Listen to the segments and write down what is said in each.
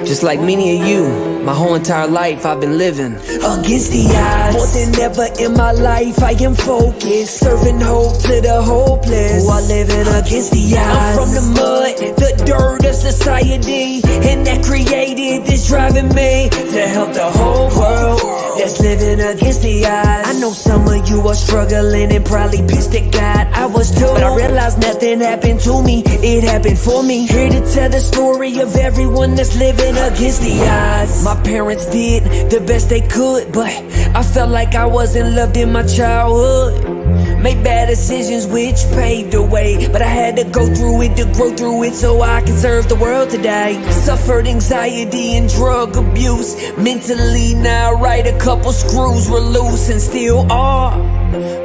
Just like many of you, my whole entire life I've been living against the odds. More than ever in my life I am focused, serving hope to the hopeless, while living against the odds. I'm from the mud, the dirt of society, and that created this driving me to help the whole world that's living against the odds. I know some of you are struggling and probably pissed at God. I was too, but I realized nothing happened to me, it happened for me. Here to tell the story of everyone that's living against the odds. My parents did the best they could, but I felt like I wasn't loved in my childhood. Made bad decisions which paved the way, but I had to go through it to grow through it so I can serve the world today. Suffered anxiety and drug abuse. Mentally now right, a couple screws were loose and still are,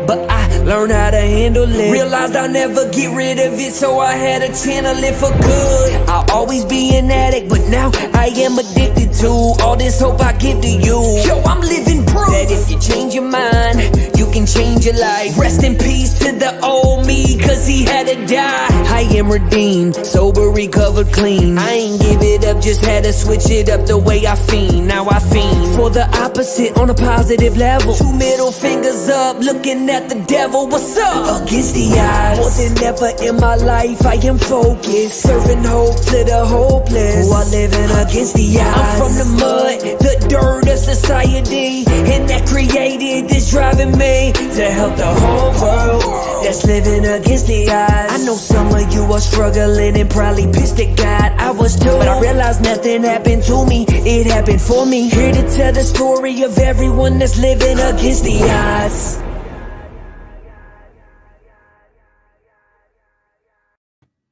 but I learned how to handle it. Realized I'll never get rid of it, so I had to channel it for good. I'll always be an addict, but now I am addicted to all this hope I give to you. Yo, I'm living proof that if you change your mind, you can change your life. Rest in peace to the old me, cause he had to die. I am redeemed, sober, recovered, clean. I ain't give it up, just had to switch it up the way I fiend. Now I fiend for the opposite on a positive level. Two middle fingers up, looking at the devil. What's up? Against the odds. More than ever in my life I am focused, serving hope to the hopeless, while living against the odds. I'm from the mud, the dirt of society, and that created this driving me to help the whole world that's living against the odds. I know some of you are struggling and probably pissed at God. I was too, but I realized nothing happened to me, it happened for me. Here to tell the story of everyone that's living against the odds.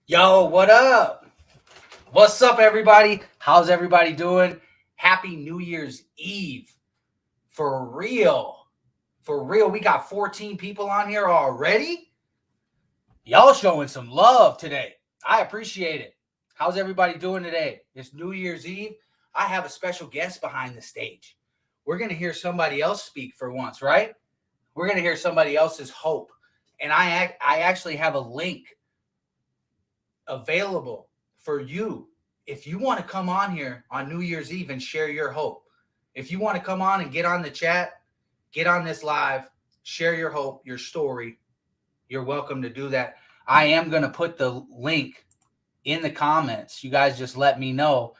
Yo, what up? What's up, everybody? How's everybody doing? Happy New Year's Eve. For real. For real. We got 14 people on here already. Y'all showing some love today. I appreciate it. How's everybody doing today? It's New Year's Eve. I have a special guest behind the stage. We're going to hear somebody else speak for once, right? We're going to hear somebody else's hope. And I actually have a link available for you if you want to come on here on New Year's Eve and share your hope. If you want to come on and get on the chat, get on this live, share your hope, your story, you're welcome to do that. I am going to put the link in the comments. You guys just let me know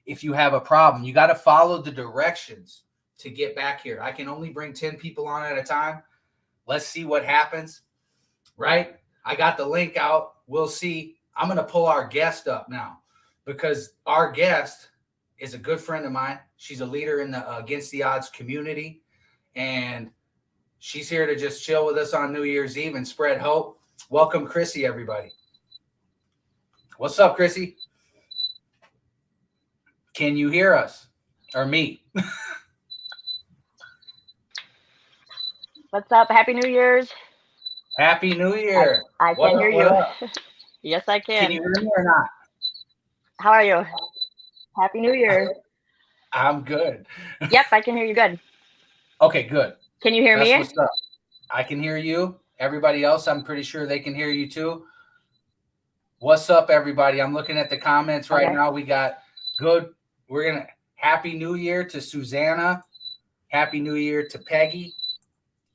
if you have a problem. You got to follow the directions to get back here. I can only bring 10 people on at a time. Let's see what happens, right? I got the link out. We'll see. I'm going to pull our guest up now because our guest is a good friend of mine. She's a leader in the Against the Odds community, and she's here to just chill with us on New Year's Eve and spread hope. Welcome, Chrissy, everybody. What's up, Chrissy? Can you hear us or me? What's up? Happy New Year's. Happy New Year. I can hear you. Yes, I Can you hear me or not? How are you? Happy New Year. I'm good. Yep, I can hear you good. Okay, good. Can you hear That's me? what's up. I can hear you. Everybody else, I'm pretty sure they can hear you too. What's up, everybody? I'm looking at the comments right now. We got good. We're going to Happy New Year to Susanna. Happy New Year to Peggy.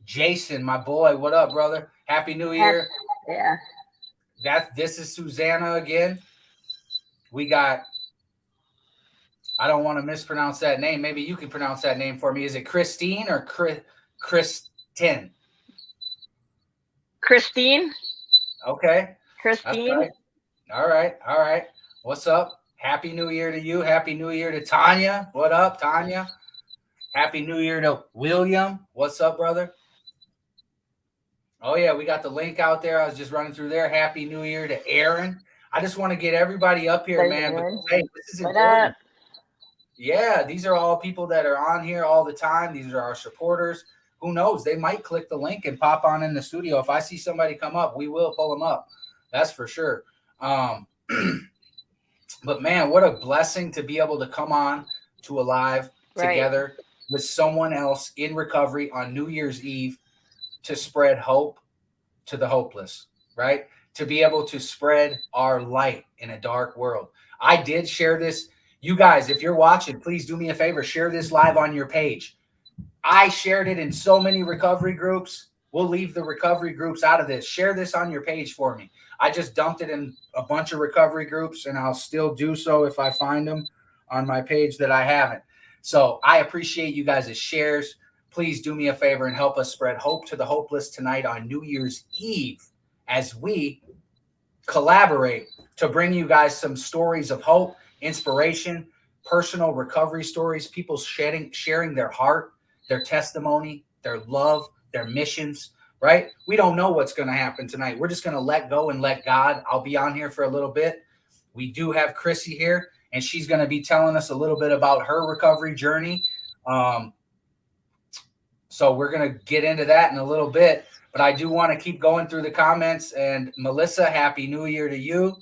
Jason, my boy, what up, brother? Happy New Year. Yeah. This is Susanna again. We got, I don't want to mispronounce that name. Maybe you can pronounce that name for me. Is it Christine or Kristen? Christine. Okay. Christine. Right. All right. What's up? Happy New Year to you. Happy New Year to Tanya. What up, Tanya? Happy New Year to William. What's up, brother? Oh, yeah, we got the link out there. I was just running through there. Happy New Year to Aaron. I just want to get everybody up here, man. Because, hey, this is important. Yeah, these are all people that are on here all the time. These are our supporters. Who knows? They might click the link and pop on in the studio. If I see somebody come up, we will pull them up. That's for sure. But, man, what a blessing to be able to come on to a live together with someone else in recovery on New Year's Eve to spread hope to the hopeless, right? To be able to spread our light in a dark world. I did share this You guys, if you're watching, please do me a favor, share this live on your page. I shared it in so many recovery groups. We'll leave the recovery groups out of this. Share this on your page for me. I just dumped it in a bunch of recovery groups, and I'll still do so if I find them on my page that I haven't. So I appreciate you guys' shares. Please do me a favor and help us spread hope to the hopeless tonight on New Year's Eve as we collaborate to bring you guys some stories of hope, inspiration, personal recovery stories, people sharing their heart, their testimony, their love, their missions, right? We don't know what's going to happen tonight. We're just going to let go and let God. I'll be on here for a little bit. We do have Chrissy here, and she's going to be telling us a little bit about her recovery journey. So we're going to get into that in a little bit, but I do want to keep going through the comments. And Melissa, Happy New Year to you.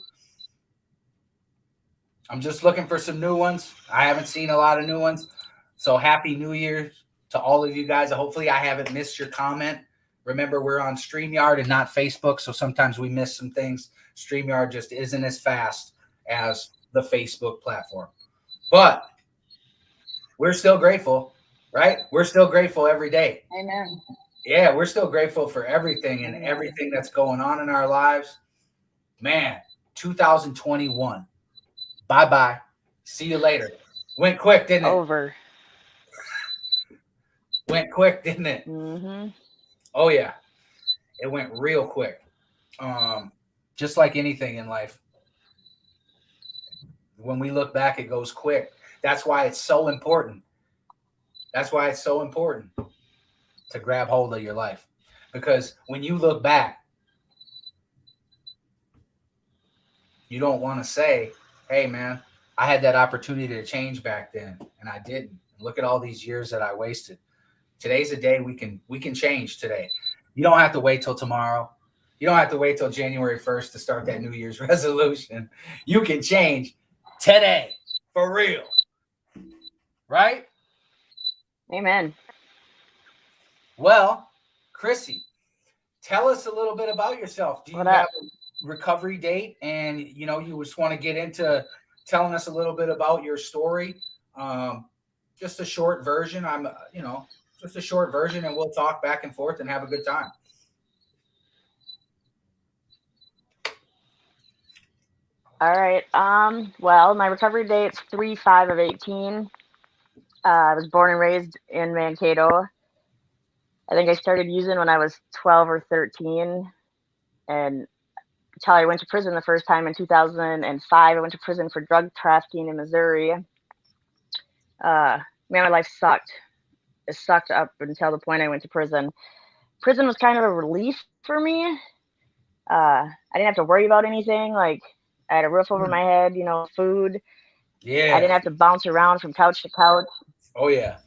I'm just looking for some new ones. I haven't seen a lot of new ones. So Happy New Year to all of you guys. Hopefully I haven't missed your comment. Remember, we're on StreamYard and not Facebook, so sometimes we miss some things. StreamYard just isn't as fast as the Facebook platform. But we're still grateful, right? We're still grateful every day. Amen. Yeah, we're still grateful for everything and everything that's going on in our lives. Man, 2021. Bye-bye. See you later. Went quick, didn't it? Over. Went quick, didn't it? Mm-hmm. Oh, yeah. It went real quick. Just like anything in life. When we look back, it goes quick. That's why it's so important. That's why it's so important to grab hold of your life. Because when you look back, you don't want to say, hey, man, I had that opportunity to change back then, and I didn't. Look at all these years that I wasted. Today's a day we can change today. You don't have to wait till tomorrow. You don't have to wait till January 1st to start that New Year's resolution. You can change today, for real. Right? Amen. Well, Chrissy, tell us a little bit about yourself. Do you have a recovery date? And, you just want to get into telling us a little bit about your story. Just a short version. Just a short version, and we'll talk back and forth and have a good time. All right. Well, my recovery date's 3/5/18. I was born and raised in Mankato. I think I started using when I was 12 or 13, and until I went to prison the first time in 2005. I went to prison for drug trafficking in Missouri. Man, my life sucked. It sucked up until the point I went to prison. Prison was kind of a relief for me. I didn't have to worry about anything. Like, I had a roof over my head, food. Yeah. I didn't have to bounce around from couch to couch. Oh, yeah.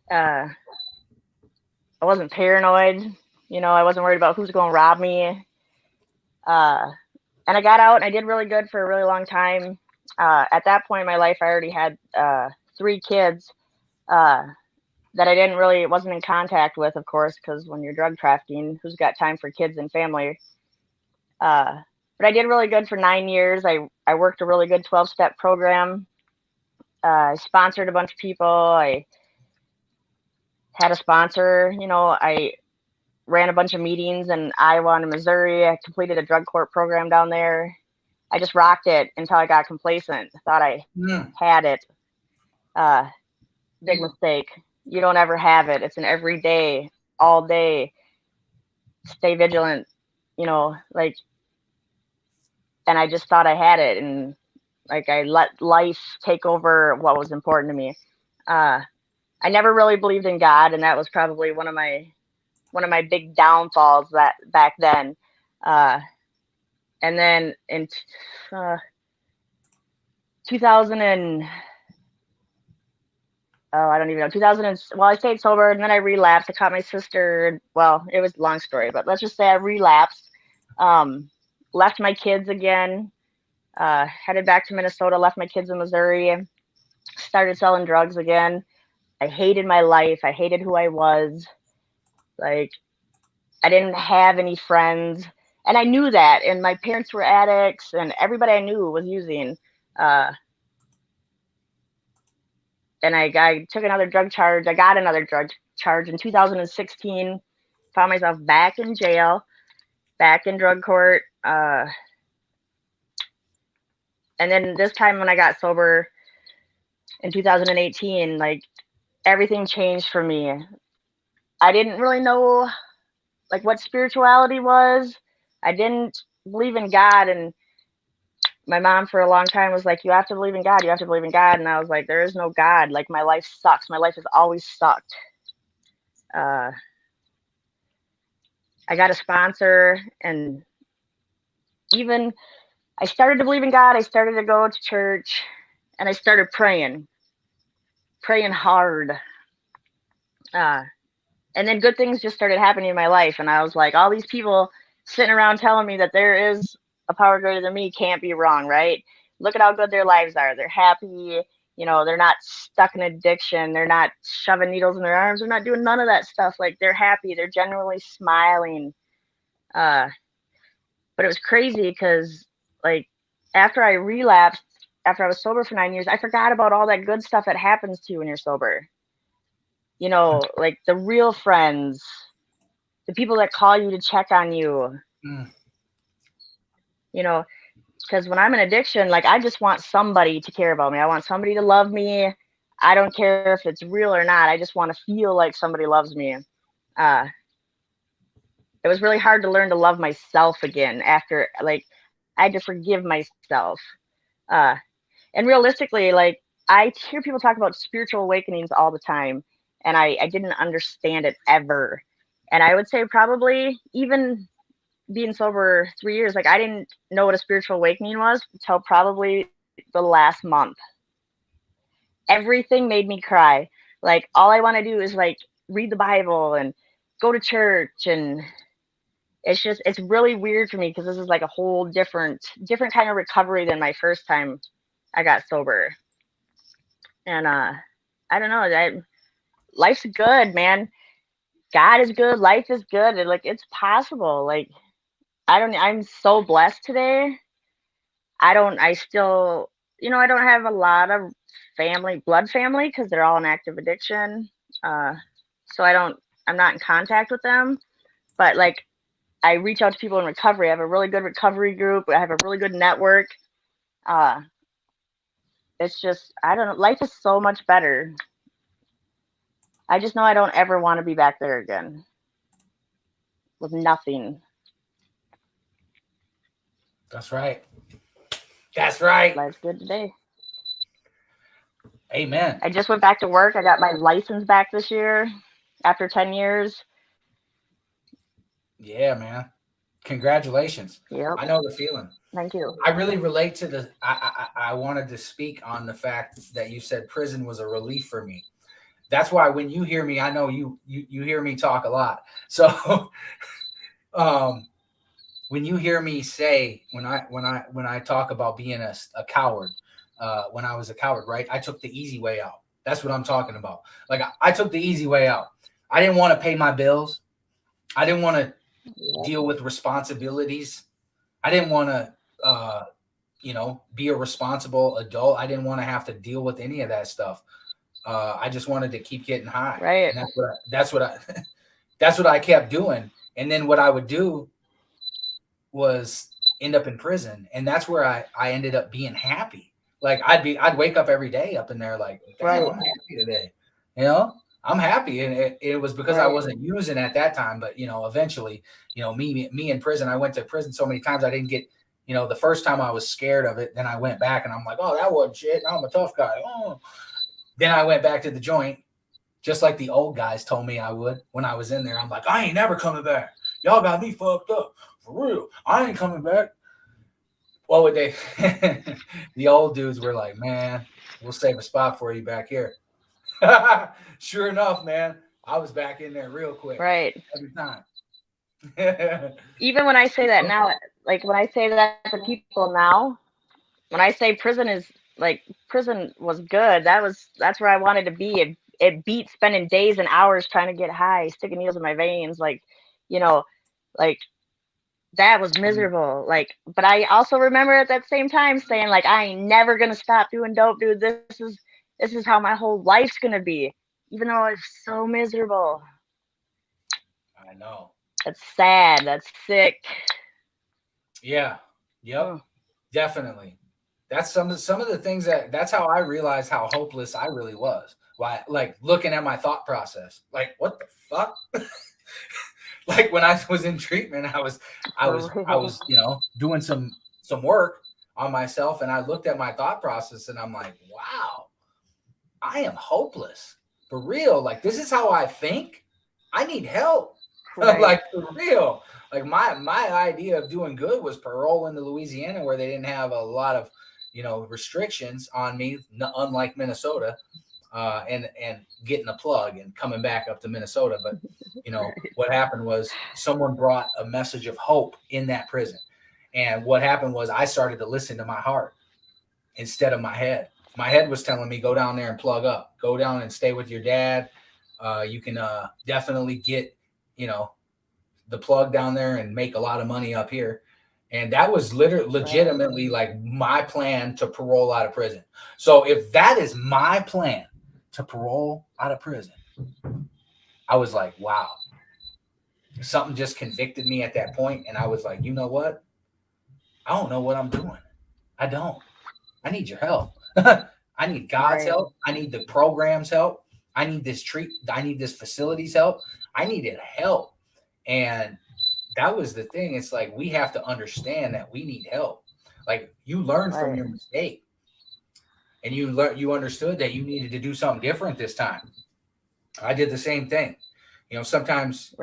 I wasn't paranoid. I wasn't worried about who's going to rob me. And I got out, and I did really good for a really long time. At that point in my life, I already had 3 kids that I wasn't in contact with, of course, because when you're drug trafficking, who's got time for kids and family? But I did really good for 9 years. I worked a really good 12-step program. I sponsored a bunch of people. I had a sponsor. I ran a bunch of meetings in Iowa and Missouri. I completed a drug court program down there. I just rocked it until I got complacent. I thought I had it. Big mistake. You don't ever have it. It's an everyday, all day. Stay vigilant, and I just thought I had it. And I let life take over what was important to me. I never really believed in God, and that was probably one of my big downfalls that back then. And then in 2000 I don't even know, I stayed sober, and then I relapsed. I caught my sister. Well, it was a long story, but let's just say I relapsed. Left my kids again, headed back to Minnesota, left my kids in Missouri, started selling drugs again. I hated my life. I hated who I was. I didn't have any friends, and I knew that, and my parents were addicts, and everybody I knew was using. and I took another drug charge. I got another drug charge in 2016. Found myself back in jail, back in drug court. And then this time when I got sober in 2018, like everything changed for me. I didn't really know like what spirituality was. I didn't believe in God, and my mom for a long time was like, you have to believe in God, you have to believe in God. And I was like, there is no God. Like my life sucks. My life has always sucked. I got a sponsor, and even I started to believe in God. I started to go to church, and I started praying hard. And then good things just started happening in my life. And I was like, all these people sitting around telling me that there is a power greater than me can't be wrong, right? Look at how good their lives are. They're happy. You know, they're not stuck in addiction. They're not shoving needles in their arms. They're not doing none of that stuff. Like they're happy. They're genuinely smiling. But it was crazy because like after I relapsed, after I was sober for 9 years, I forgot about all that good stuff that happens to you when you're sober. You know, like the real friends, the people that call you to check on you. You know, because when I'm in addiction, like I just want somebody to care about me. I want somebody to love me. I don't care if it's real or not. I just want to feel like somebody loves me. It was really hard to learn to love myself again after, like, I had to forgive myself. And realistically, like, I hear people talk about spiritual awakenings all the time, and I didn't understand it ever. And I would say probably even being sober 3 years, like I didn't know what a spiritual awakening was until probably the last month. Everything made me cry. Like all I want to do is like read the Bible and go to church, and it's really weird for me because this is like a whole different kind of recovery than my first time I got sober. And I don't know, life's good, man. God is good, life is good, and like it's possible. Like I'm so blessed today. I still, you know, I don't have a lot of blood family, because they're all in active addiction. So I'm not in contact with them, but like I reach out to people in recovery. I have a really good recovery group. I have a really good network. It's just, I don't know, life is so much better. I just know I don't ever want to be back there again with nothing. That's right. That's right. Life's good today. Amen. I just went back to work. I got my license back this year after 10 years. Yeah, man. Congratulations. Yep. I know the feeling. Thank you. I really relate to the, I wanted to speak on the fact that you said prison was a relief for me. That's why when you hear me, I know you hear me talk a lot. So, when you hear me say, when I talk about being a coward, when I was a coward, right? I took the easy way out. That's what I'm talking about. Like I took the easy way out. I didn't want to pay my bills. I didn't want to deal with responsibilities. I didn't want to, be a responsible adult. I didn't want to have to deal with any of that stuff. I just wanted to keep getting high. Right. And that's what I kept doing. And then what I would do was end up in prison. And that's where I ended up being happy. Like I'd wake up every day up in there like, damn, I'm happy today. You know, I'm happy. And it was because I wasn't using at that time. But, eventually, me in prison, I went to prison so many times I didn't get, the first time I was scared of it. Then I went back and I'm like, oh, that wasn't shit. Now I'm a tough guy. Oh. Then I went back to the joint, just like the old guys told me I would when I was in there. I'm like, I ain't never coming back. Y'all got me fucked up. For real. I ain't coming back. What would they? The old dudes were like, man, we'll save a spot for you back here. Sure enough, man, I was back in there real quick. Right. Every time. Even when I say that now, like when I say that to people now, when I say prison was good, that's where I wanted to be. It beat spending days and hours trying to get high, sticking needles in my veins, like that was miserable. Like, but I also remember at that same time saying like, I ain't never gonna stop doing dope, dude. This is this is how my whole life's gonna be, even though it's so miserable. I know. That's sad. That's sick. Yeah. Yep. Mm. Definitely. That's some of the things that's how I realized how hopeless I really was. Why, like looking at my thought process, like what the fuck? Like when I was in treatment, I was, doing some work on myself, and I looked at my thought process, and I'm like, wow, I am hopeless for real. Like this is how I think. I need help. Right. Like for real. Like my idea of doing good was parole into Louisiana, where they didn't have a lot of restrictions on me, unlike Minnesota, and getting a plug and coming back up to Minnesota. But what happened was someone brought a message of hope in that prison, and what happened was I started to listen to my heart instead of my head. My head was telling me, go down there and plug up, go down and stay with your dad. You can definitely get the plug down there and make a lot of money up here. And that was legitimately like my plan to parole out of prison. So if that is my plan to parole out of prison, I was like, wow, something just convicted me at that point. And I was like, you know what? I don't know what I'm doing. I don't. I need your help. I need God's help. I need the program's help. I need this facility's help. I needed help. And that was the thing. It's like we have to understand that we need help. Like you learned from your mistake, and you understood that you needed to do something different this time. I did the same thing. Sometimes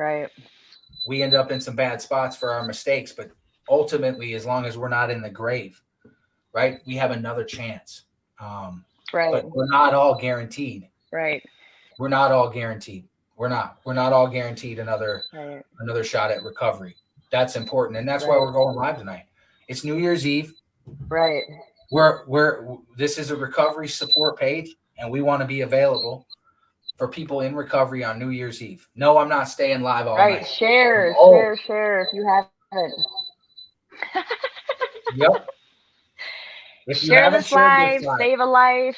we end up in some bad spots for our mistakes, but ultimately, as long as we're not in the grave, right, we have another chance. But we're not all guaranteed. Right. We're not all guaranteed. We're not all guaranteed another shot at recovery. That's important. And that's why we're going live tonight. It's New Year's Eve. Right. This is a recovery support page, and we want to be available for people in recovery on New Year's Eve. No, I'm not staying live all night. Share if you haven't. Yep. If you share this live, save a life.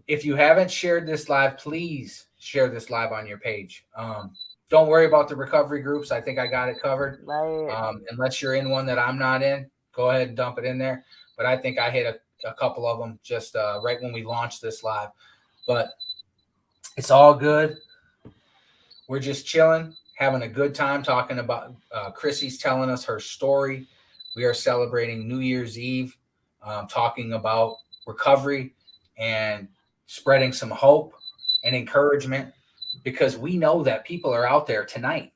If you haven't shared this live, please share this live on your page. Don't worry about the recovery groups. I think I got it covered. Unless you're in one that I'm not in, go ahead and dump it in there. But I think I hit a couple of them just right when we launched this live. But it's all good. We're just chilling, having a good time talking about Chrissy's telling us her story. We are celebrating New Year's Eve, talking about recovery and spreading some hope and encouragement, because we know that people are out there tonight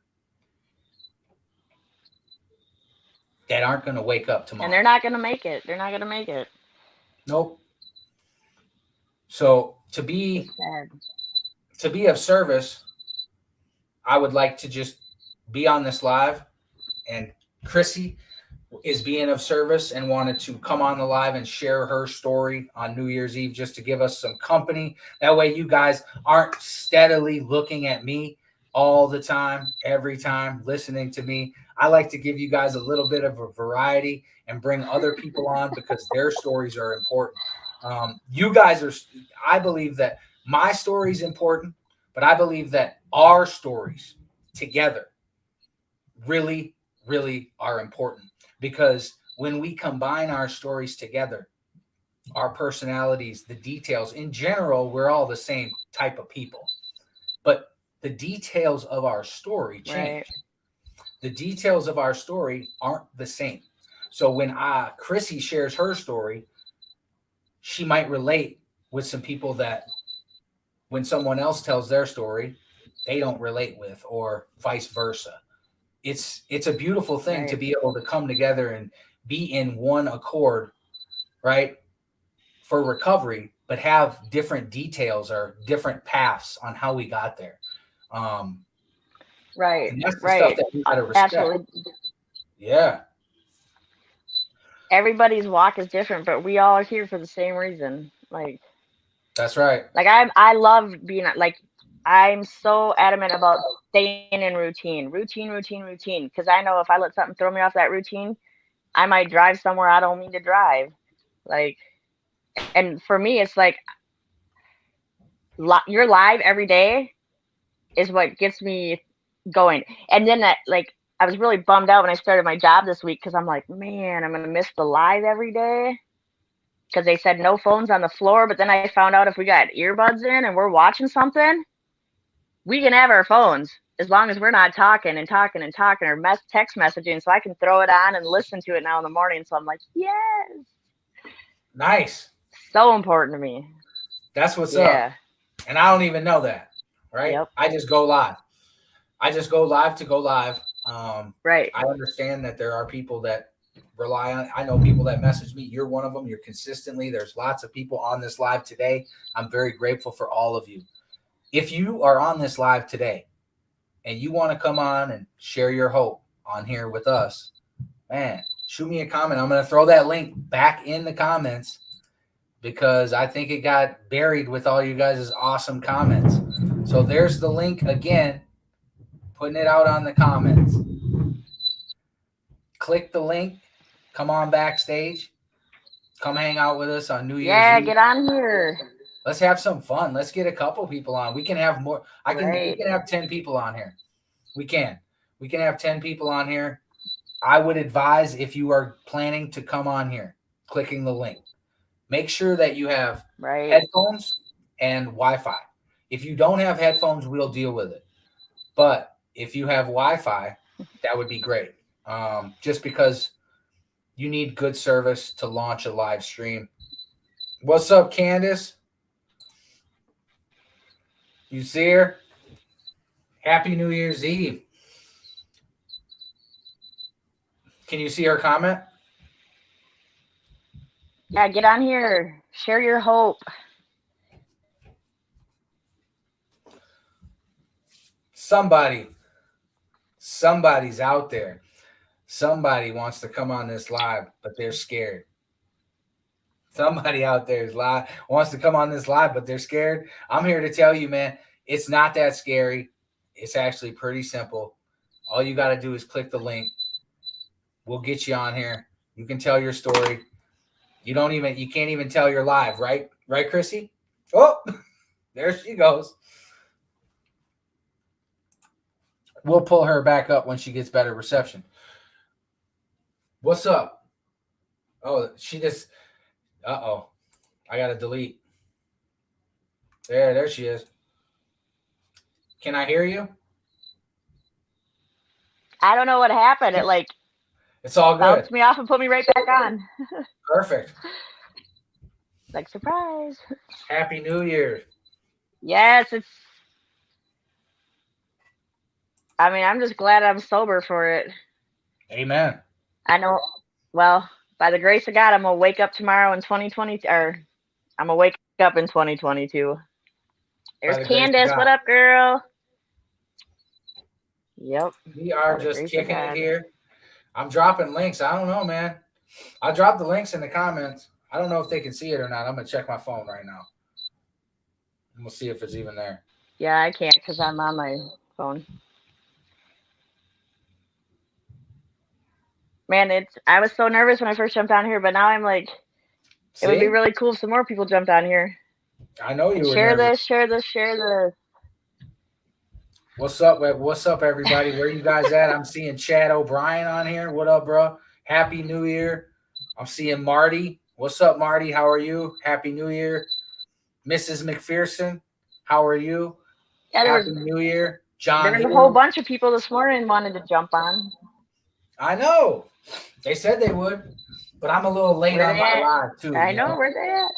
that aren't going to wake up tomorrow. And they're not going to make it. Nope. So to be of service, I would like to just be on this live, and Chrissy is being of service and wanted to come on the live and share her story on New Year's Eve just to give us some company. That way you guys aren't steadily looking at me all the time, every time, listening to me. I like to give you guys a little bit of a variety and bring other people on because their stories are important. I believe that my story is important, but I believe that our stories together really, really are important. Because when we combine our stories together, our personalities, the details, in general, we're all the same type of people. But the details of our story change. The details of our story aren't the same. So when Chrissy shares her story, she might relate with some people that when someone else tells their story, they don't relate with, or vice versa. It's a beautiful thing to be able to come together and be in one accord, right, for recovery, but have different details or different paths on how we got there. And that's the stuff that we gotta respect. Absolutely. Yeah. Everybody's walk is different, but we all are here for the same reason. Like, that's right. Like I love being like, I'm so adamant about staying in routine. Because I know if I let something throw me off that routine, I might drive somewhere I don't mean to drive. Like, and for me, it's like, You're live every day is what gets me going. And then that, like, I was really bummed out when I started my job this week because I'm like, man, I'm gonna miss the live every day because they said no phones on the floor. But then I found out if we got earbuds in and we're watching something, we can have our phones as long as we're not talking and talking and talking or text messaging. So I can throw it on and listen to it now in the morning. So I'm like, yes, Nice. so important to me. That's what's Yeah. up. And I don't even know that, right? Yep. I just go live. I just go live to go live. Right. I understand that there are people that rely on. I know people that message me. You're one of them. You're consistently. There's lots of people on this live today. I'm very grateful for all of you. If you are on this live today and you want to come on and share your hope on here with us, man, shoot me a comment. I'm going to throw that link back in the comments because I think it got buried with all you guys' awesome comments. So there's the link again, putting it out on the comments. Click the link. Come on backstage. Come hang out with us on New Year's Eve. Yeah, get on here. Let's have some fun. Let's get a couple people on. We can have more. We can have 10 people on here. We can have 10 people on here. I would advise if you are planning to come on here, clicking the link. Make sure that you have headphones and Wi-Fi. If you don't have headphones, we'll deal with it. But if you have Wi-Fi, that would be great. Just because you need good service to launch a live stream. What's up, Candace? You see her? Happy New Year's Eve. Can you see her comment? Yeah, get on here. Share your hope. Somebody's out there. Somebody wants to come on this live, but they're scared. Somebody out there wants to come on this live, but they're scared. I'm here to tell you, man, it's not that scary. It's actually pretty simple. All you got to do is click the link. We'll get you on here. You can tell your story. You can't even tell you're live, right? Right, Chrissy? Oh, there she goes. We'll pull her back up when she gets better reception. What's up? Oh, she just... Uh-oh. I got to delete. There she is. Can I hear you? I don't know what happened. It it's all good. Bounced me off and put me right back on. Perfect. Like, surprise. Happy New Year. Yes, I'm just glad I'm sober for it. Amen. I know, well, by the grace of God, I'm going to wake up tomorrow in 2020, or I'm going to wake up in 2022. There's Candace. What up, girl? Yep. We are just kicking it here. I'm dropping links. I don't know, man. I dropped the links in the comments. I don't know if they can see it or not. I'm going to check my phone right now. And we'll see if it's even there. Yeah, I can't because I'm on my phone. Man, I was so nervous when I first jumped on here, but now I'm like, it would be really cool if some more people jumped on here. I know you were Share nervous. share this. What's up, everybody? Where you guys at? I'm seeing Chad O'Brien on here. What up, bro? Happy New Year. I'm seeing Marty. What's up, Marty? How are you? Happy New Year. Mrs. McPherson, how are you? Yeah, Happy New Year. John. There was a whole bunch of people this morning wanted to jump on. I know. They said they would, but I'm a little late on my live, too. I know. Where they at?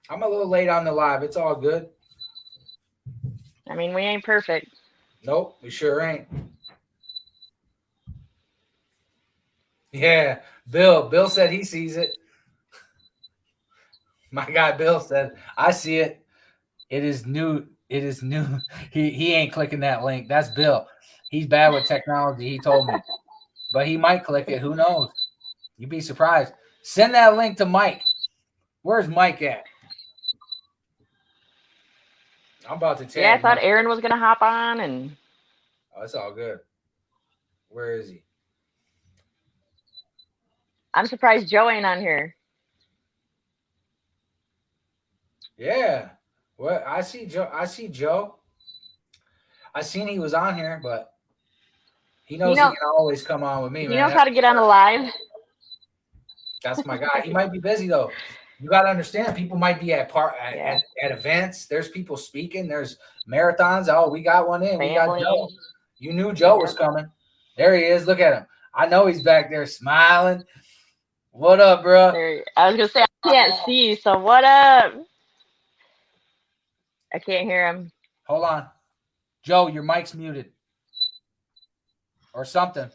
I'm a little late on the live. It's all good. I mean, we ain't perfect. Nope, we sure ain't. Yeah, Bill said he sees it. My guy Bill said, I see it. It is new. He ain't clicking that link. That's Bill. He's bad with technology, he told me. But he might click it. Who knows? You'd be surprised. Send that link to Mike. Where's Mike at? I'm about to tell you. Yeah, I thought Aaron was going to hop on. And oh, it's all good. Where is he? I'm surprised Joe ain't on here. Yeah. What? I see Joe. I see Joe. I seen he was on here, but he knows he know, can always come on with me, he man. knows how to get on the live. That's my guy. He might be busy though. You got to understand, people might be at at events. There's people speaking. There's marathons. Oh, we got one in. We got Family. Joe. You knew Joe was coming. There he is. Look at him. I know he's back there smiling. What up, bro? I was gonna say I can't see, so what up? I can't hear him. Hold on, Joe. Your mic's muted or something.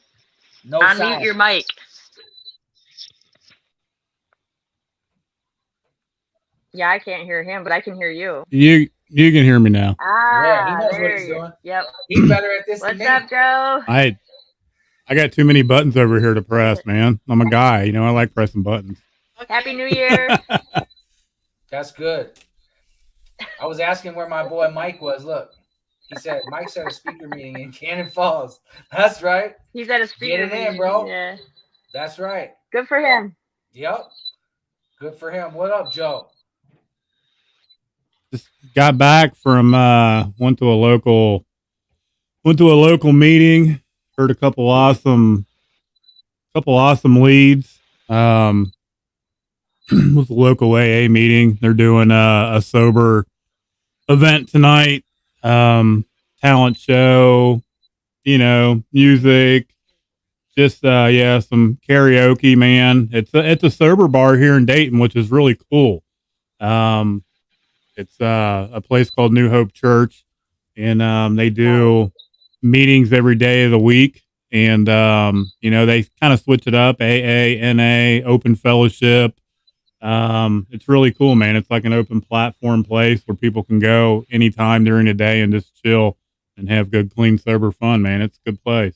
No Unmute sound. your mic. Yeah, I can't hear him, but I can hear you. You can hear me now. Yeah, he knows what there he's you- doing. Yep. He's better at this than What's me. up, Joe? I got too many buttons over here to press, man. I'm a guy, you know. I like pressing buttons. Happy New Year. That's good. I was asking where my boy Mike was. Look, he said Mike's at a speaker meeting in Cannon Falls. That's right. He's at a speaker. Get it in, meeting. bro. Yeah. That's right. Good for him. Yep. Good for him. What up, Joe? Just got back from went to a local meeting. Heard a couple awesome leads. Was a local AA meeting. They're doing a sober event tonight. Talent show, you know, music, just some karaoke, man. It's a sober bar here in Dayton, which is really cool. It's a place called New Hope Church, and they do meetings every day of the week. And you know, they kind of switch it up: AA, NA, open fellowship. It's really cool, man. It's like an open platform place where people can go anytime during the day and just chill and have good, clean, sober fun, man. It's a good place.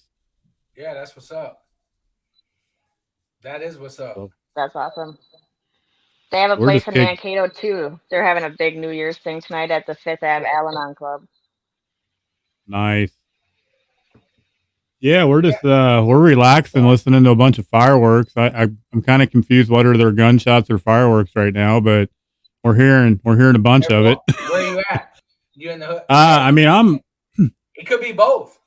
Yeah, that's what's up. That is what's up. That's awesome. They have a We're place just in kick- Mankato too. They're having a big New Year's thing tonight at the Fifth Ave Al-Anon Club. Nice. Yeah, we're just we're relaxing, listening to a bunch of fireworks. I'm kind of confused whether they're gunshots or fireworks right now, but we're hearing a bunch of it. Where are you at? You in the hood? I mean, It could be both.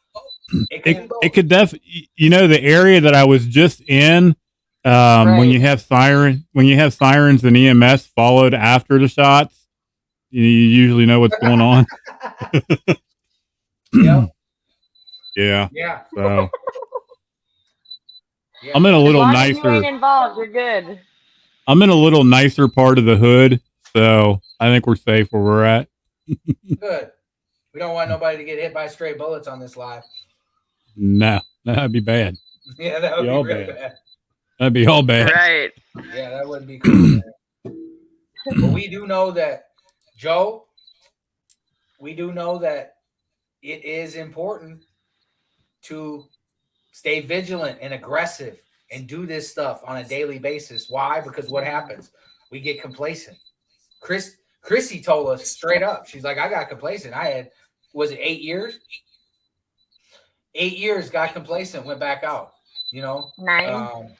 It could be both. it could definitely, you know, the area that I was just in, when Right. you have sirens and EMS followed after the shots, you usually know what's going on. Yep. Yeah. Yeah. So Yeah. I'm in a little as long as you ain't nicer. involved, you're good. I'm in a little nicer part of the hood, so I think we're safe where we're at. Good. We don't want nobody to get hit by stray bullets on this live. No, that'd be bad. Yeah, that would Be be all real bad. bad. That'd be all bad. Right. Yeah, that wouldn't be cool. Man. But we do know that, Joe, we do know that it is important to stay vigilant and aggressive and do this stuff on a daily basis. Why? Because what happens? We get complacent. Chrissy told us straight up. She's like, I got complacent. I had, was it 8 years? 8 years, got complacent, went back out. You know, 9.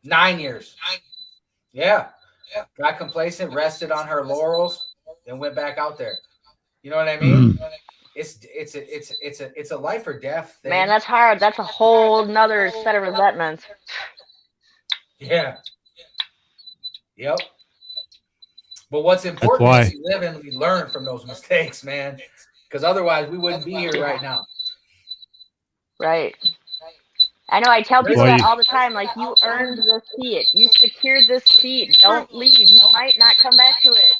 9 years. Yeah. Got complacent, rested on her laurels, then went back out there. You know what I mean? It's a life or death thing. Man, that's hard. That's a whole nother set of resentments. Yeah. Yep. But what's important why. is we live and we learn from those mistakes, man. Because otherwise we wouldn't be here right now. Right. I know I tell people Well, that you- all the time, like, you earned this seat. You secured this seat. Don't leave. You might not come back to it.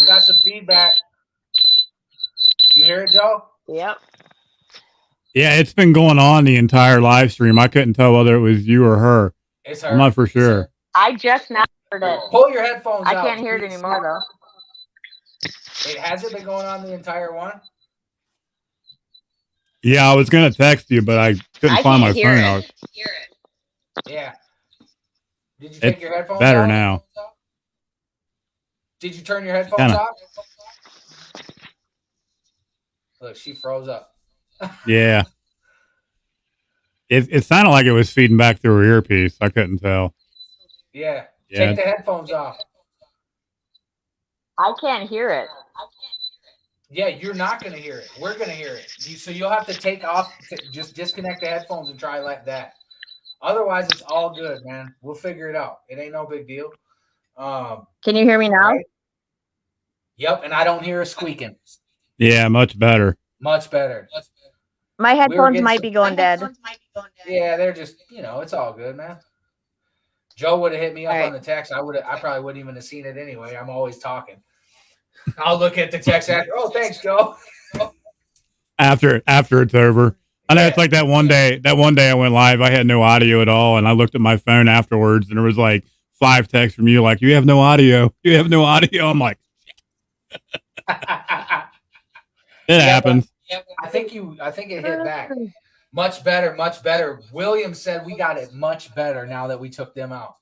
We got some feedback. You hear it, Joe? Yep. Yeah, it's been going on the entire live stream. I couldn't tell whether it was you or her. It's her. I'm not for sure. I just now heard it. Pull your headphones I out. can't hear it anymore, though. It hasn't been going on the entire one. Yeah, I was gonna text you, but I couldn't I find my can't hear phone. it. I was Yeah. Did you take It's your headphones better off? now. Did you turn your headphones Kinda. off? Look, she froze up. Yeah. It sounded like it was feeding back through her earpiece. I couldn't tell. Yeah. Yeah. Take the headphones off. I can't hear it. Yeah, you're not going to hear it. We're going to hear it. So you'll have to take off, just disconnect the headphones and try like that. Otherwise, it's all good, man. We'll figure it out. It ain't no big deal. Can you hear me now? Right? Yep, and I don't hear a squeaking. Yeah, much better. Much better. My headphones might be going dead. Yeah, they're just, it's all good, man. Joe would have hit me up on the text. I probably wouldn't even have seen it anyway. I'm always talking. I'll look at the text after. Oh, thanks, Joe. After it's over. I know it's like that one day I went live, I had no audio at all, and I looked at my phone afterwards and there was like 5 texts from you like, you have no audio. You have no audio. I'm like, it happens. I think it hit back. Much better, much better. William said we got it much better now that we took them out.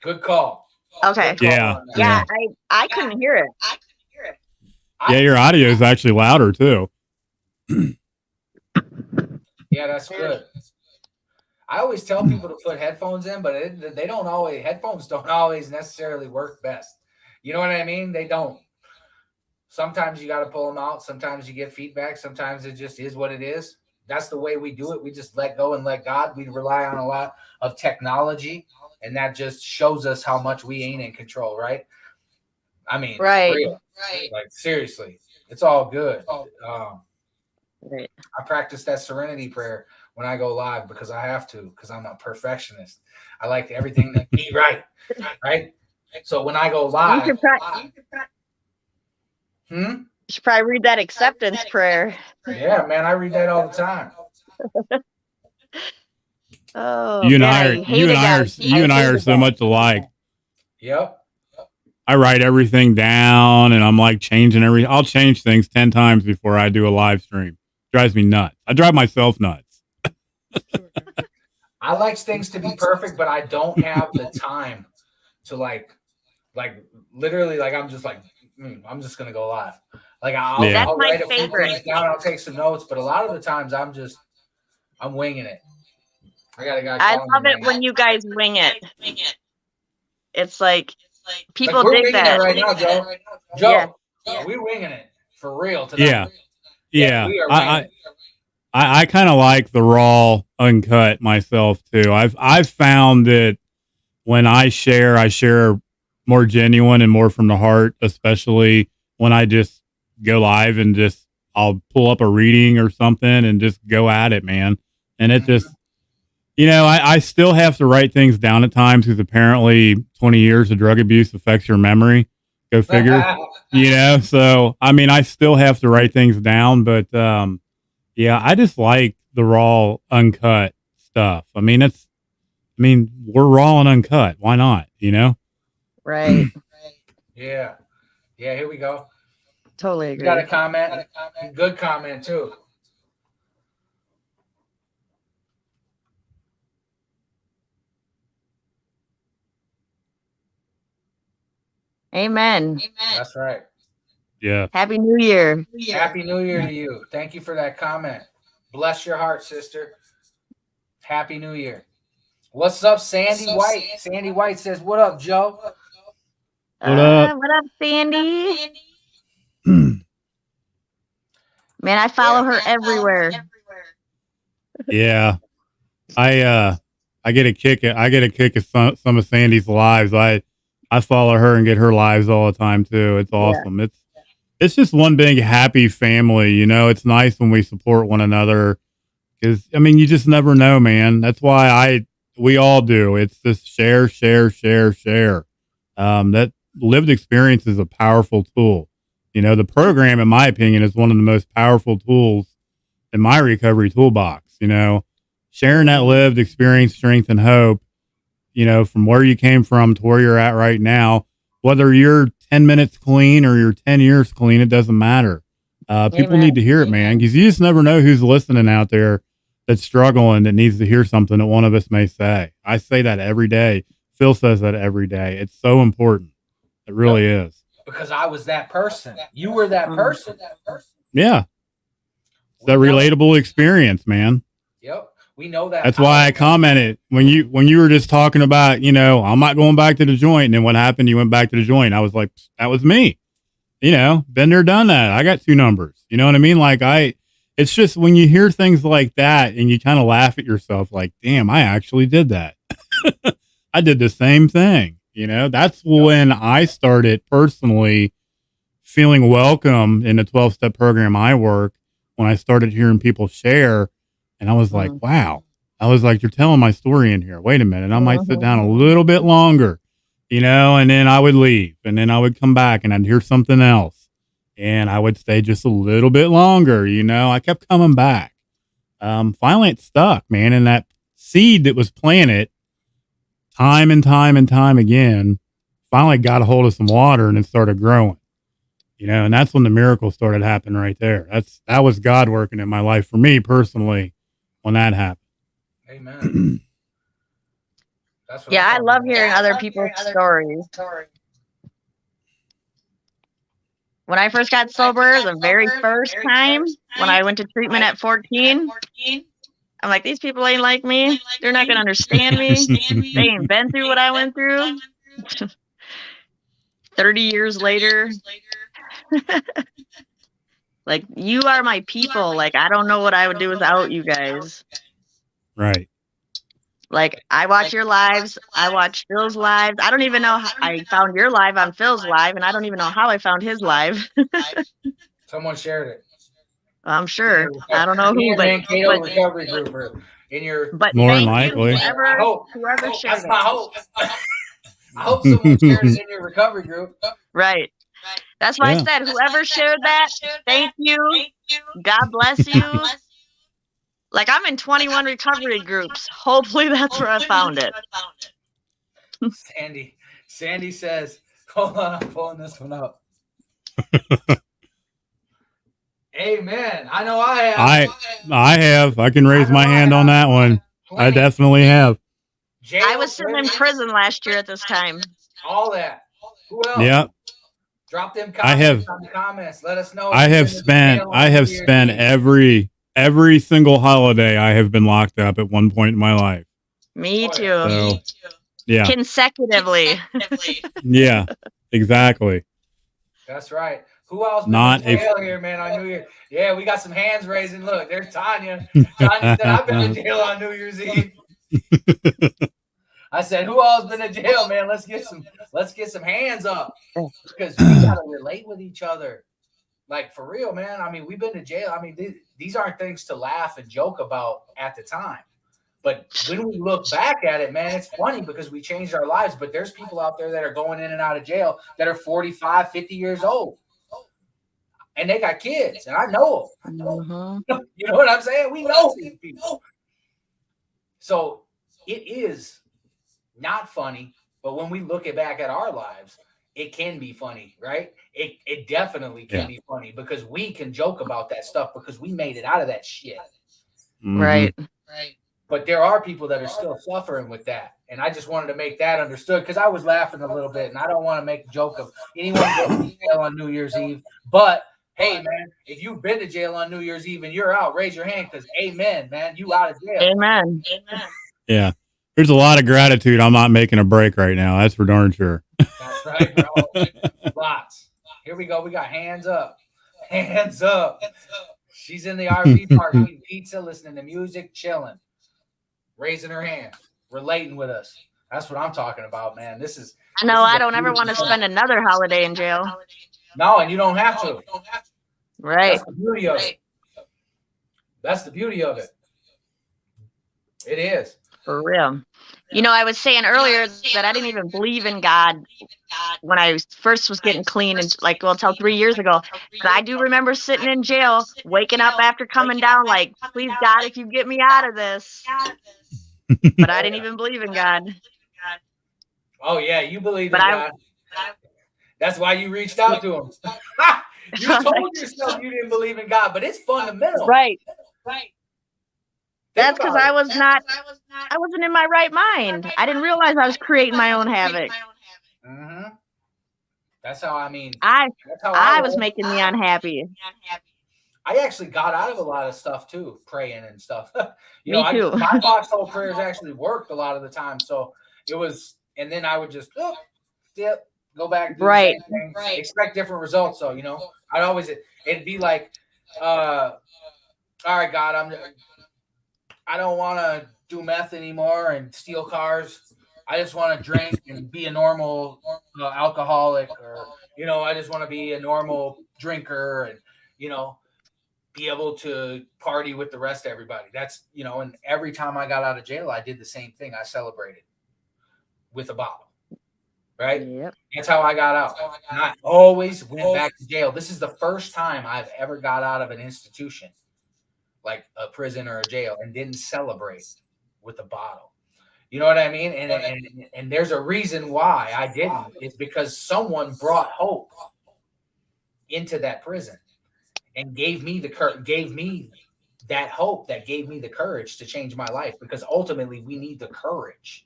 Good call. Okay. Good call Yeah, I couldn't hear it. Yeah, your audio is actually louder too. Yeah, that's good. I always tell people to put headphones in, but headphones don't always necessarily work best. You know what I mean? They don't. Sometimes you got to pull them out. Sometimes you get feedback. Sometimes it just is what it is. That's the way we do it. We just let go and let God. We rely on a lot of technology, and that just shows us how much we ain't in control, right? I mean, right. Real. Like, seriously, it's all good. Right. I practice that serenity prayer when I go live because I have to, because I'm a perfectionist. I like everything to be right. So when I go live, you should probably read that acceptance prayer. Yeah, man, I read that all the time. Oh, you and I are so much alike. Yep. I write everything down and I'm like changing I'll change things 10 times before I do a live stream. Drives me nuts. I drive myself nuts. I like things to be perfect, but I don't have the time to like literally, like, I'm just like, I'm just going to go live. Like, I'll write a few things down. I'll take some notes, but a lot of the times I'm winging it. I got a guy. I love it when you guys wing it. It's like people we're dig that right now, Joe. Joe, we're winging it for real tonight. Yeah. I kind of like the raw uncut myself too. I've found that when I share more genuine and more from the heart, especially when I just go live and just I'll pull up a reading or something and just go at it, man. And it just, I still have to write things down at times because apparently 20 years of drug abuse affects your memory. Go figure. So I mean, I still have to write things down, but I just like the raw uncut stuff. I mean, we're raw and uncut. Why not? Right. Yeah. Here we go. Totally agree. Got a comment. Good comment too. Amen. That's right. Yeah. Happy New Year. Happy New Year to you. Thank you for that comment. Bless your heart, sister. Happy New Year. What's up, Sandy White? Sandy White says, "What up, Joe?" What up? What up, Sandy? Man, I follow her everywhere. Yeah. I get a kick at some of Sandy's lives. I follow her and get her lives all the time too. It's awesome. It's just one big happy family. It's nice when we support one another because you just never know, man. That's why we all do. It's just share. That lived experience is a powerful tool. The program, in my opinion, is one of the most powerful tools in my recovery toolbox. Sharing that lived experience, strength, and hope, from where you came from to where you're at right now, whether you're 10 minutes clean or you're 10 years clean, it doesn't matter. People need to hear it, man, because you just never know who's listening out there that's struggling, that needs to hear something that one of us may say. I say that every day. Phil says that every day. It's so important. It really is. Because I was that person. You were that person. Yeah. It's that relatable experience, man. Yep. We know that. That's why I commented when you were just talking about, I'm not going back to the joint. And then what happened? You went back to the joint. I was like, that was me. Been there, done that. I got 2 numbers. You know what I mean? Like it's just when you hear things like that and you kind of laugh at yourself, like, damn, I actually did that. I did the same thing. That's when I started personally feeling welcome in the 12-step program I work, when I started hearing people share. And I was like, wow. I was like, you're telling my story in here. Wait a minute. I might sit down a little bit longer, and then I would leave and then I would come back and I'd hear something else and I would stay just a little bit longer. I kept coming back. Finally it stuck, man. And that seed that was planted time and time and time again, finally got a hold of some water and it started growing, and that's when the miracle started happening right there. That was God working in my life for me personally when that happened. Amen. That's what I love hearing other people's stories. When I first got sober, the very first time when I went to treatment at 14, I'm like, these people ain't like me. They're not going to understand me. They ain't been through what I went through. 30 years later, like, you are my people. Like, I don't know what I would do without you guys. Right. Like, I watch your lives. I watch Phil's lives. I don't even know how I found your live on Phil's live, and I don't even know how I found his live. Someone shared it. I'm sure. I don't know who, but recovery group in your. But more than thank you, likely. whoever shared That's my hope. I hope someone shared it in your recovery group. Right. That's why I said, whoever shared that, thank you. God bless you. Like, I'm in 21 recovery groups. Hopefully that's where I found it. Sandy says, hold on, I'm pulling this one up. Amen. I know I have. I have. I can raise my hand on that one. I definitely have. I was sitting in prison last year at this time. All that. Who else? Yep. Drop them comments on the comments. Let us know. I have spent every single holiday I have been locked up at one point in my life. Me too. So, yeah. Consecutively. Yeah, exactly. That's right. Who else? Not been in jail here, man, on New Year? Yeah, we got some hands raising. Look, there's Tanya. Tanya said, I've been in jail on New Year's Eve. I said, who else been in jail, man? Let's get some hands up, because we gotta relate with each other. Like, for real, man. I mean, we've been to jail. I mean, these aren't things to laugh and joke about at the time. But when we look back at it, man, it's funny because we changed our lives. But there's people out there that are going in and out of jail that are 45, 50 years old. And they got kids. And I know them. Mm-hmm. You know what I'm saying? We know these people. So it is not funny. But when we look back at our lives, it can be funny, right? It definitely can be funny because we can joke about that stuff because we made it out of that shit. Mm-hmm. Right. But there are people that are still suffering with that. And I just wanted to make that understood because I was laughing a little bit and I don't want to make a joke of anyone going to jail on New Year's Eve. But hey, man, if you've been to jail on New Year's Eve and you're out, raise your hand because amen, man, you out of jail. Amen. Yeah. There's a lot of gratitude. I'm not making a break right now. That's for darn sure. That's right, bro. Lots. Here we go. We got hands up. Hands up. She's in the RV park eating pizza, listening to music, chilling, raising her hand, relating with us. That's what I'm talking about, man. I know I don't ever want to spend another holiday in jail. No, and you don't have to. Right. That's the beauty of it. That's the beauty of it. It is. For real. You know, I was saying earlier that I didn't even believe in God when I first was getting clean, and until 3 years ago. But I do remember sitting in jail, waking up after coming down, like, please, God, if you get me out of this. But I didn't even believe in God. Oh, yeah, you believe in God. That's why you reached out to him. You told yourself you didn't believe in God, but it's fundamental. Right. That's because I wasn't in my right mind. I didn't realize I was creating my own havoc. Mm-hmm. That's how, I was making me unhappy. I actually got out of a lot of stuff too, praying and stuff. Me too. My foxhole prayers actually worked a lot of the time. So it was, and then I would just dip, go back, do Right. the same thing, expect different results. So, I'd always, it'd be like, all right, God, I don't want to do meth anymore and steal cars. I just want to drink and be a normal alcoholic, or, I just want to be a normal drinker and, be able to party with the rest of everybody. That's, and every time I got out of jail, I did the same thing. I celebrated with a bottle, right? Yep. That's how I got out. And I always went back to jail. This is the first time I've ever got out of an institution, like a prison or a jail, and didn't celebrate with a bottle. You know what I mean? And there's a reason why I didn't. It's because someone brought hope into that prison and gave me that hope, that gave me the courage to change my life. Because ultimately, we need the courage.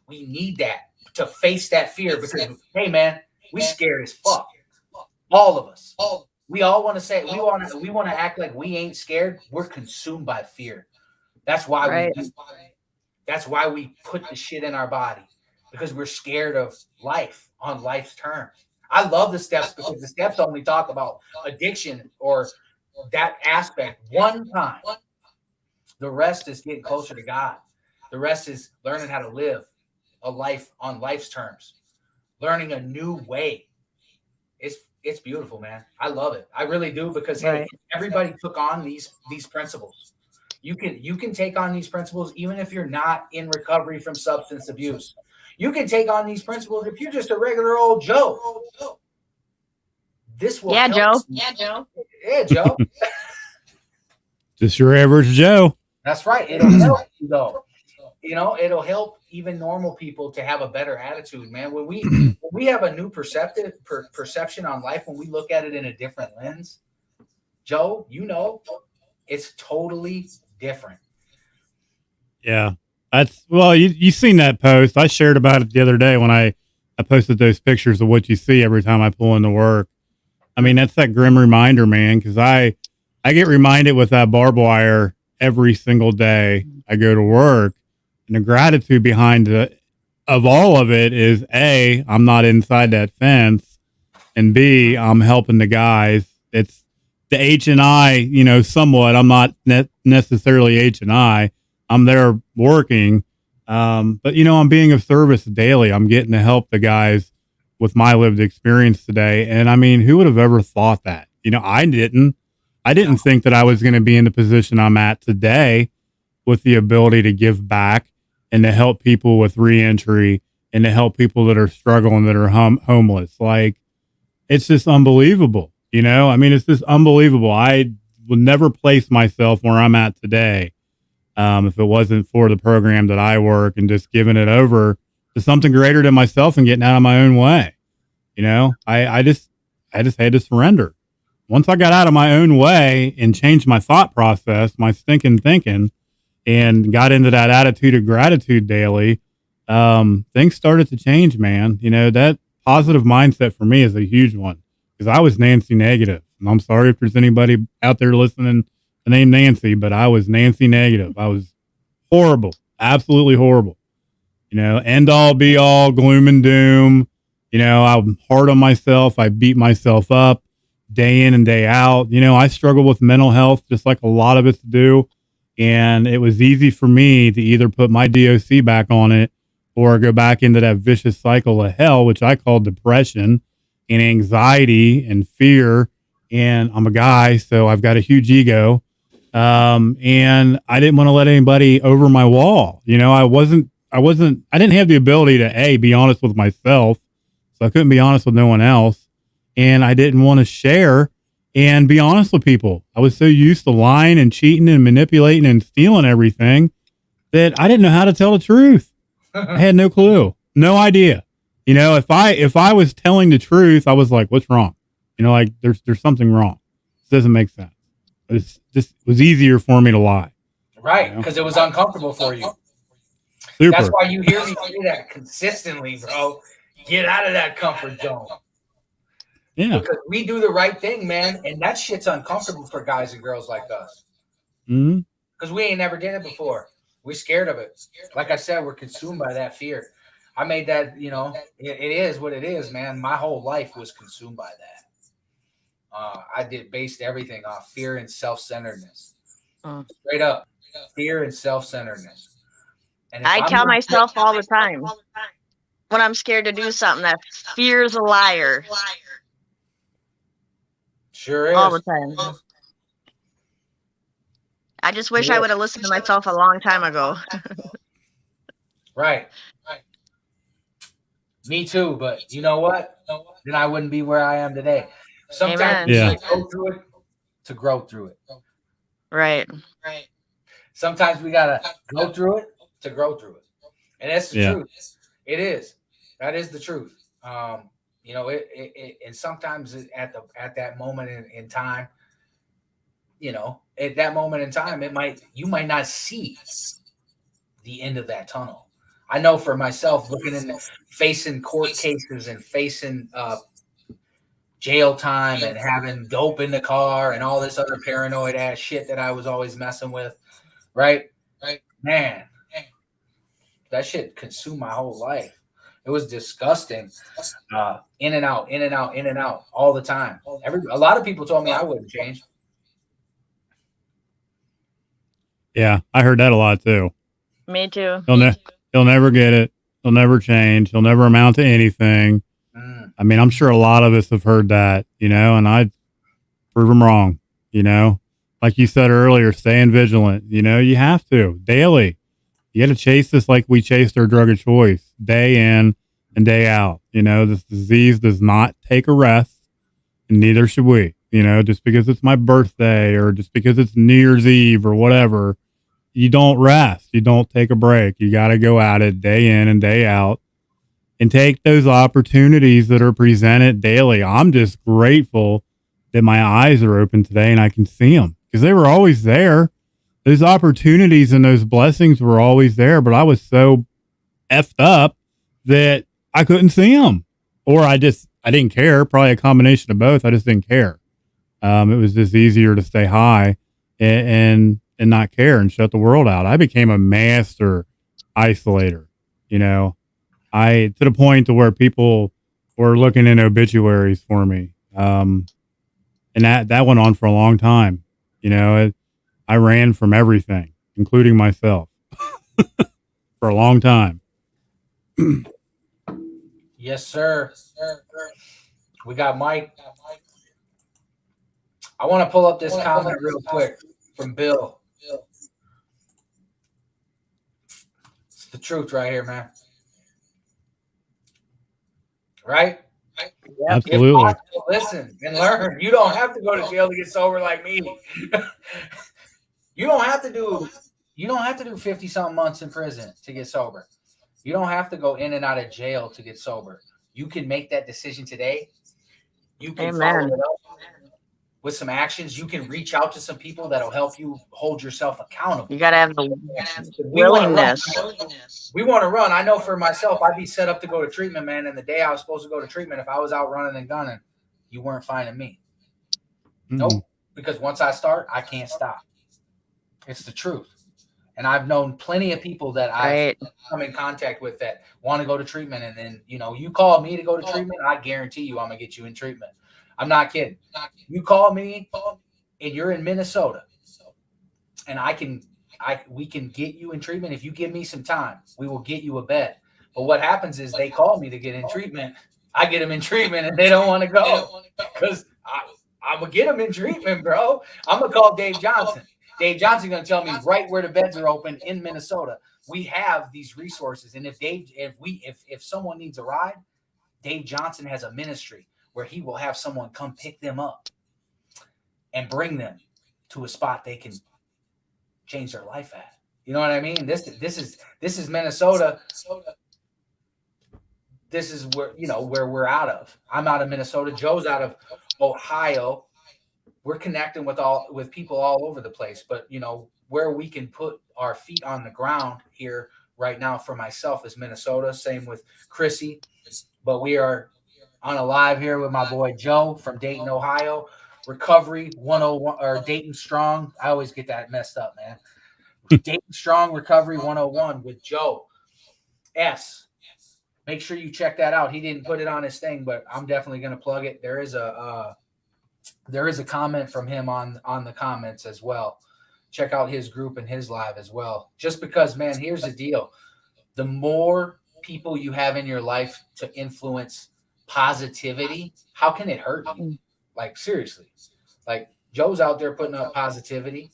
We need that to face that fear. Because, hey, man, we scared as fuck. All of us. We all want to say we want to act like we ain't scared. We're consumed by fear. That's why that's why we put the shit in our body, because we're scared of life on life's terms. I love the steps because the steps only talk about addiction or that aspect one time. The rest is getting closer to God. The rest is learning how to live a life on life's terms, learning a new way. It's beautiful, man. I love it. I really do, because hey, everybody took on these principles. You can take on these principles even if you're not in recovery from substance abuse. You can take on these principles if you're just a regular old Joe. This will help. Joe. Yeah, Joe. Just your average Joe. That's right. It'll help you, though. It'll help even normal people to have a better attitude, man. When we have a new perception on life, when we look at it in a different lens, Joe, it's totally different. Yeah. You seen that post. I shared about it the other day when I posted those pictures of what you see every time I pull into work. I mean, that's that grim reminder, man, because I get reminded with that barbed wire every single day I go to work. And the gratitude behind of all of it is A, I'm not inside that fence, and B, I'm helping the guys. It's the H&I, somewhat. I'm not necessarily H&I. I'm there working. But, I'm being of service daily. I'm getting to help the guys with my lived experience today. And I mean, who would have ever thought that? I didn't think that I was going to be in the position I'm at today with the ability to give back and to help people with reentry and to help people that are struggling, that are homeless. Like, it's just unbelievable. I mean, it's just unbelievable. I would never place myself where I'm at today if it wasn't for the program that I work and just giving it over to something greater than myself and getting out of my own way. I just had to surrender. Once I got out of my own way and changed my thought process, my stinking thinking, and got into that attitude of gratitude daily, things started to change, man. That positive mindset for me is a huge one, because I was Nancy negative. And I'm sorry if there's anybody out there listening the name Nancy, but I was Nancy negative. I was horrible, absolutely horrible. End all be all, gloom and doom. I'm hard on myself. I beat myself up day in and day out. I struggle with mental health just like a lot of us do. And it was easy for me to either put my DOC back on it or go back into that vicious cycle of hell, which I call depression and anxiety and fear. And I'm a guy, so I've got a huge ego. And I didn't want to let anybody over my wall. I didn't have the ability to be honest with myself. So I couldn't be honest with no one else. And I didn't want to share and be honest with people. I was so used to lying and cheating and manipulating and stealing everything that I didn't know how to tell the truth. I had no clue, no idea. If I was telling the truth, I was like, what's wrong? Like there's something wrong. This doesn't make sense. It was easier for me to lie. Right. Because it was uncomfortable for you. Super. That's why you hear me say that consistently, bro. Get out of that comfort zone. Yeah. Because we do the right thing, man, and that shit's uncomfortable for guys and girls like us. Mm-hmm. Because we ain't never did it before. We're scared of it. Like I said, we're consumed by that fear. I made that, it is what it is, man. My whole life was consumed by that. I based everything off fear and self-centeredness. Straight up, fear and self-centeredness. And I tell myself all the time when I'm scared to do something that fear's a liar. Sure is. All the time. I just wish I would have listened to myself a long time ago. Right. Me too, but you know what? Then I wouldn't be where I am today. Sometimes you go through it to grow through it. Right. Sometimes we gotta go through it to grow through it. And that's the truth. It is. That is the truth. And sometimes at that moment in time, at that moment in time, you might not see the end of that tunnel. I know for myself, facing court cases and facing jail time and having dope in the car and all this other paranoid ass shit that I was always messing with, right? Man, that shit consumed my whole life. It was disgusting. In and out, in and out, in and out all the time. A lot of people told me I wouldn't change. Yeah, I heard that a lot too. Me too. He'll never get it. He'll never change. He'll never amount to anything. I mean, I'm sure a lot of us have heard that, and I'd prove them wrong, Like you said earlier, staying vigilant, you have to daily. You got to chase this like we chased our drug of choice, day in and day out. This disease does not take a rest, and neither should we. Just because it's my birthday or just because it's New Year's Eve or whatever, you don't rest. You don't take a break. You got to go at it day in and day out and take those opportunities that are presented daily. I'm just grateful that my eyes are open today and I can see them because they were always there. Those opportunities and those blessings were always there, but I was so effed up that I couldn't see them, or I didn't care. Probably a combination of both. I just didn't care. It was just easier to stay high and not care and shut the world out. I became a master isolator, to the point to where people were looking in obituaries for me. And that went on for a long time. I ran from everything, including myself for a long time. Yes, sir. We got Mike. I want to pull up this comment real quick from Bill. It's the truth right here, man. Right? Absolutely. Listen and learn. You don't have to go to jail to get sober like me. You don't have to do 50-something months in prison to get sober. You don't have to go in and out of jail to get sober. You can make that decision today. You can follow it up with some actions. You can reach out to some people that'll help you hold yourself accountable. You got to have the willingness. We want to run. I know for myself, I'd be set up to go to treatment, man. And the day I was supposed to go to treatment, if I was out running and gunning, you weren't finding me. Nope. Because once I start, I can't stop. It's the truth. And I've known plenty of people that I've come in contact with that want to go to treatment. And then, you call me to go to treatment, I guarantee you I'm going to get you in treatment. I'm not kidding. You call me and you're in Minnesota and we can get you in treatment. If you give me some time, we will get you a bed. But what happens is they call me to get in treatment. I get them in treatment and they don't want to go because I'm going to get them in treatment, bro. I'm going to call Dave Johnson. Dave Johnson's going to tell me right where the beds are open in Minnesota. We have these resources. And if someone needs a ride, Dave Johnson has a ministry where he will have someone come pick them up and bring them to a spot they can change their life at. You know what I mean? This is Minnesota. This is where we're out of. I'm out of Minnesota. Joe's out of Ohio. We're connecting with people all over the place, but where we can put our feet on the ground here right now for myself is Minnesota. Same with Chrissy, but we are on a live here with my boy Joe from Dayton, Ohio. Recovery 101 or Dayton Strong. I always get that messed up, man. Dayton Strong Recovery 101 with Joe S. Make sure you check that out. He didn't put it on his thing, but I'm definitely going to plug it. There is a comment from him on the comments as well. Check out his group and his live as well. Just because, man, here's the deal. The more people you have in your life to influence positivity, how can it hurt you? Like, seriously. Like, Joe's out there putting up positivity.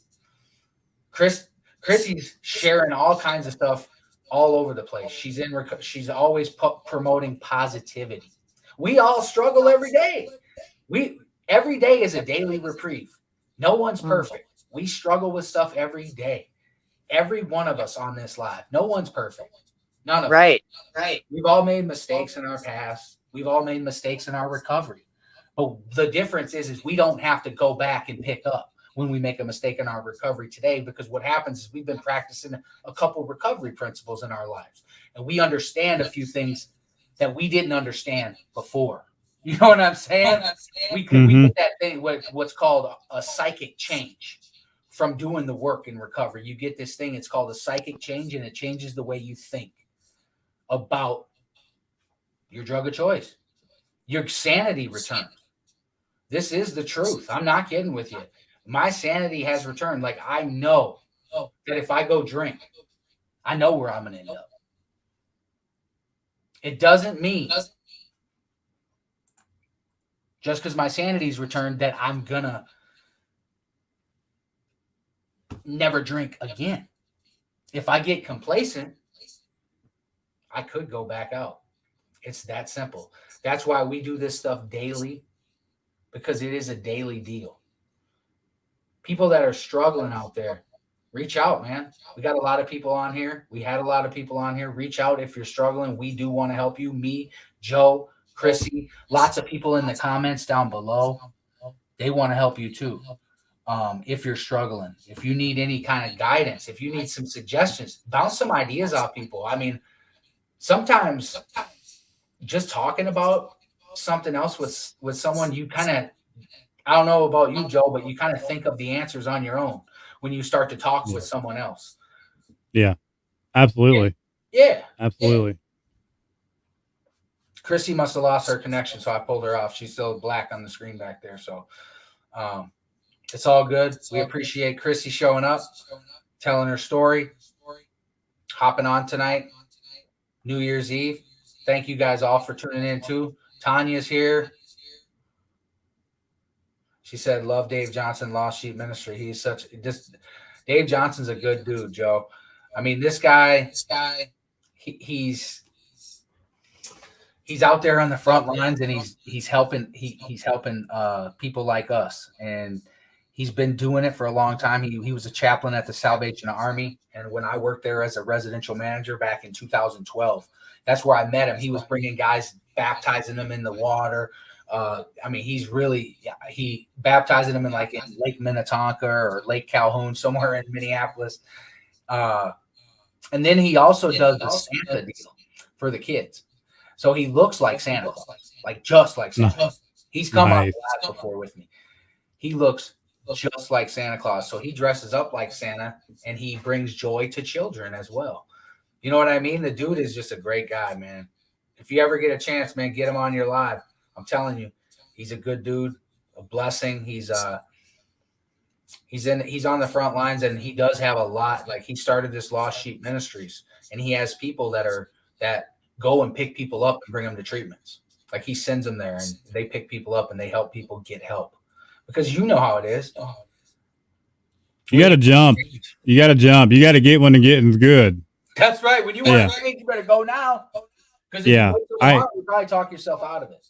Chrissy's sharing all kinds of stuff all over the place. She's always promoting positivity. We all struggle every day. Every day is a daily reprieve. No one's perfect. We struggle with stuff every day. Every one of us on this live. No one's perfect. None of us. Right. We've all made mistakes in our past. We've all made mistakes in our recovery. But the difference is we don't have to go back and pick up when we make a mistake in our recovery today, because what happens is we've been practicing a couple recovery principles in our lives, and we understand a few things that we didn't understand before. You know what I'm saying? We get that thing, what's called a psychic change from doing the work in recovery. You get this thing, it's called a psychic change, and it changes the way you think about your drug of choice. Your sanity returns. This is the truth. I'm not kidding with you. My sanity has returned. Like, I know that if I go drink, I know where I'm going to end up. It doesn't mean just because my sanity's returned that I'm going to never drink again. If I get complacent, I could go back out. It's that simple. That's why we do this stuff daily, because it is a daily deal. People that are struggling out there, reach out, man. We got a lot of people on here. We had a lot of people on here. Reach out if you're struggling. We do want to help you. Me, Joe, Chrissy, lots of people in the comments down below. They want to help you too. If you're struggling, if you need any kind of guidance, if you need some suggestions, bounce some ideas off people. I mean, sometimes just talking about something else with someone, you kind of, I don't know about you, Joe, but you kind of think of the answers on your own when you start to talk with someone else. Yeah, absolutely. Yeah. Absolutely. Chrissy must have lost her connection, so I pulled her off. She's still black on the screen back there. So it's all good. We appreciate Chrissy showing up, telling her story, hopping on tonight, New Year's Eve. Thank you guys all for tuning in too. Tanya's here. She said, love Dave Johnson, Lost Sheep Ministry. Dave Johnson's a good dude, Joe. I mean, this guy, he's out there on the front lines, and he's helping people like us. And he's been doing it for a long time. He was a chaplain at the Salvation Army. And when I worked there as a residential manager back in 2012, that's where I met him. He was bringing guys, baptizing them in the water. I mean, he baptizing them in Lake Minnetonka or Lake Calhoun, somewhere in Minneapolis. And then he also does the Santa deal for the kids. So he looks like Santa Claus, just like Santa Claus. He's come on live before with me. He looks just like Santa Claus. So he dresses up like Santa, and he brings joy to children as well. You know what I mean? The dude is just a great guy, man. If you ever get a chance, man, get him on your live. I'm telling you, he's a good dude, a blessing. He's on the front lines, and he does have a lot. Like, he started this Lost Sheep Ministries, and he has people that go and pick people up and bring them to treatments. Like, he sends them there, and they pick people up and they help people get help, because you know how it is. You got to jump. You got to get when the getting's good. That's right. When you want to drink, you better go now. Because if you wait till tomorrow, you probably talk yourself out of it.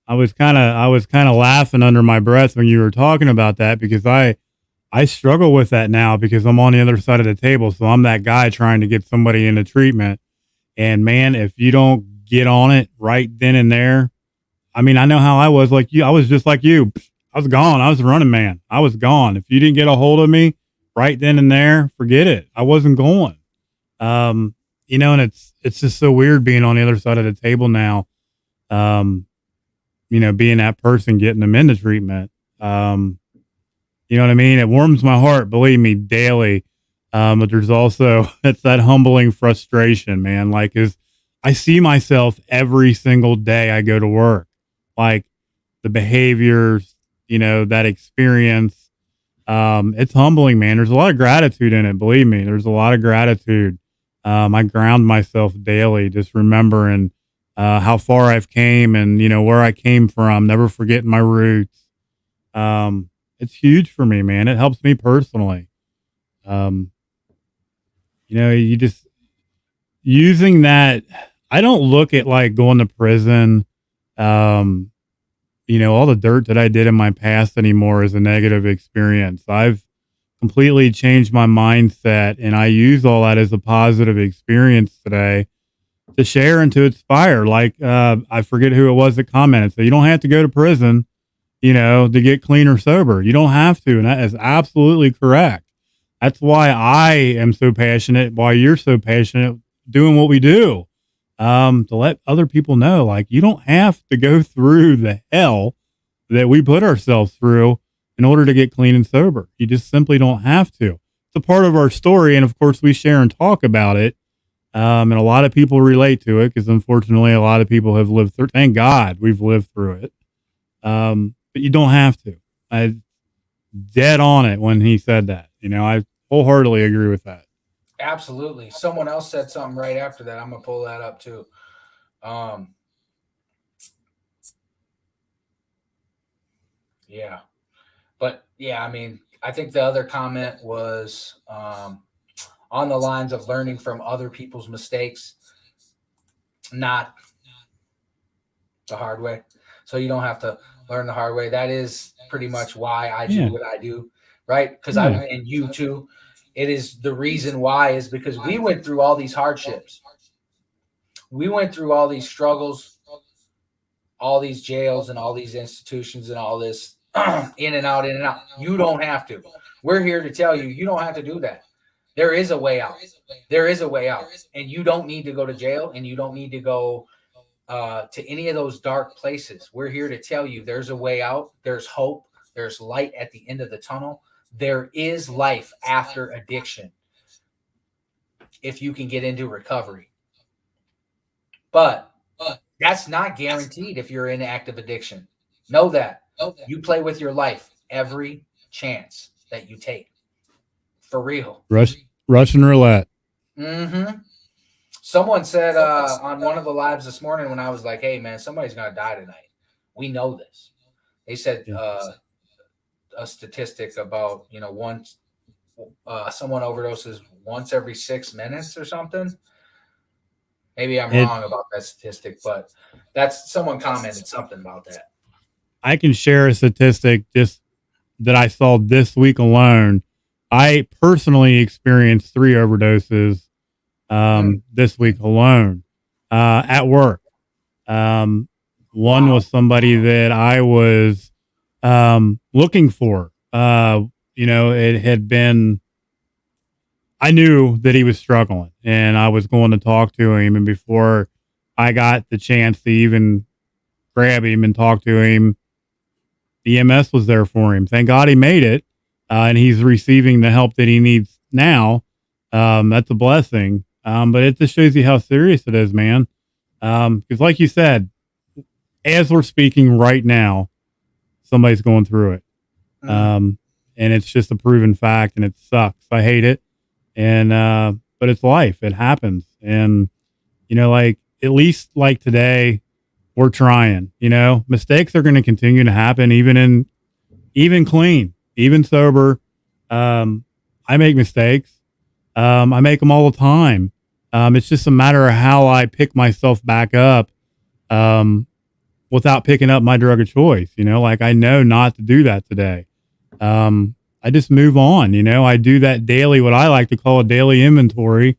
I was kind of laughing under my breath when you were talking about that, because I struggle with that now, because I'm on the other side of the table. So I'm that guy trying to get somebody into treatment. And man, if you don't get on it right then and there, I mean, I know how I was like you. I was just like you. I was gone. I was the running man. I was gone. If you didn't get a hold of me right then and there, forget it. I wasn't going. And it's just so weird being on the other side of the table now. being that person getting them into treatment. You know what I mean? It warms my heart, believe me, daily. But there's also, it's that humbling frustration, man. Like, I see myself every single day I go to work, like the behaviors, that experience. It's humbling, man. There's a lot of gratitude in it. Believe me, there's a lot of gratitude. I ground myself daily, just remembering, how far I've came and, where I came from, never forgetting my roots. It's huge for me, man. It helps me personally. You just using that. I don't look at like going to prison, all the dirt that I did in my past anymore as a negative experience. I've completely changed my mindset, and I use all that as a positive experience today to share and to inspire. Like, I forget who it was that commented. So you don't have to go to prison, to get clean or sober. You don't have to. And that is absolutely correct. That's why I am so passionate, why you're so passionate doing what we do, to let other people know, like, you don't have to go through the hell that we put ourselves through in order to get clean and sober. You just simply don't have to. It's a part of our story. And of course we share and talk about it. And a lot of people relate to it because unfortunately a lot of people have lived through, thank God we've lived through it. But you don't have to. I dead on it when he said that. I wholeheartedly agree with that. Absolutely. Someone else said something right after that. I'm gonna pull that up too. Yeah. But yeah, I mean, I think the other comment was on the lines of learning from other people's mistakes, not the hard way. So you don't have to learn the hard way. That is pretty much why I do what I do, right? Because and you too. It is the reason why is because we went through all these hardships. We went through all these struggles, all these jails and all these institutions and all this in and out, in and out. You don't have to. We're here to tell you, you don't have to do that. There is a way out. There is a way out. And you don't need to go to jail, and you don't need to go to any of those dark places. We're here to tell you there's a way out. There's hope. There's light at the end of the tunnel. There is life after addiction if you can get into recovery. But that's not guaranteed if you're in active addiction. Know that. You play with your life every chance that you take. For real. Russian roulette. Mm-hmm. Someone said on one of the lives this morning when I was like, hey, man, somebody's going to die tonight. We know this. They said a statistic about, once someone overdoses once every 6 minutes or something. Maybe I'm wrong about that statistic, but that's someone commented something about that. I can share a statistic just that I saw this week alone. I personally experienced 3 overdoses this week alone at work. One was somebody that I was looking for. It had been, I knew that he was struggling and I was going to talk to him. And before I got the chance to even grab him and talk to him, the EMS was there for him. Thank God he made it. And he's receiving the help that he needs now. That's a blessing. But it just shows you how serious it is, man. Because like you said, as we're speaking right now, somebody's going through it. And it's just a proven fact and it sucks. I hate it. And, but it's life. It happens. And, at least like today, we're trying, mistakes are going to continue to happen, even clean, even sober. I make mistakes. I make them all the time. It's just a matter of how I pick myself back up, without picking up my drug of choice, I know not to do that today. I just move on, I do that daily, what I like to call a daily inventory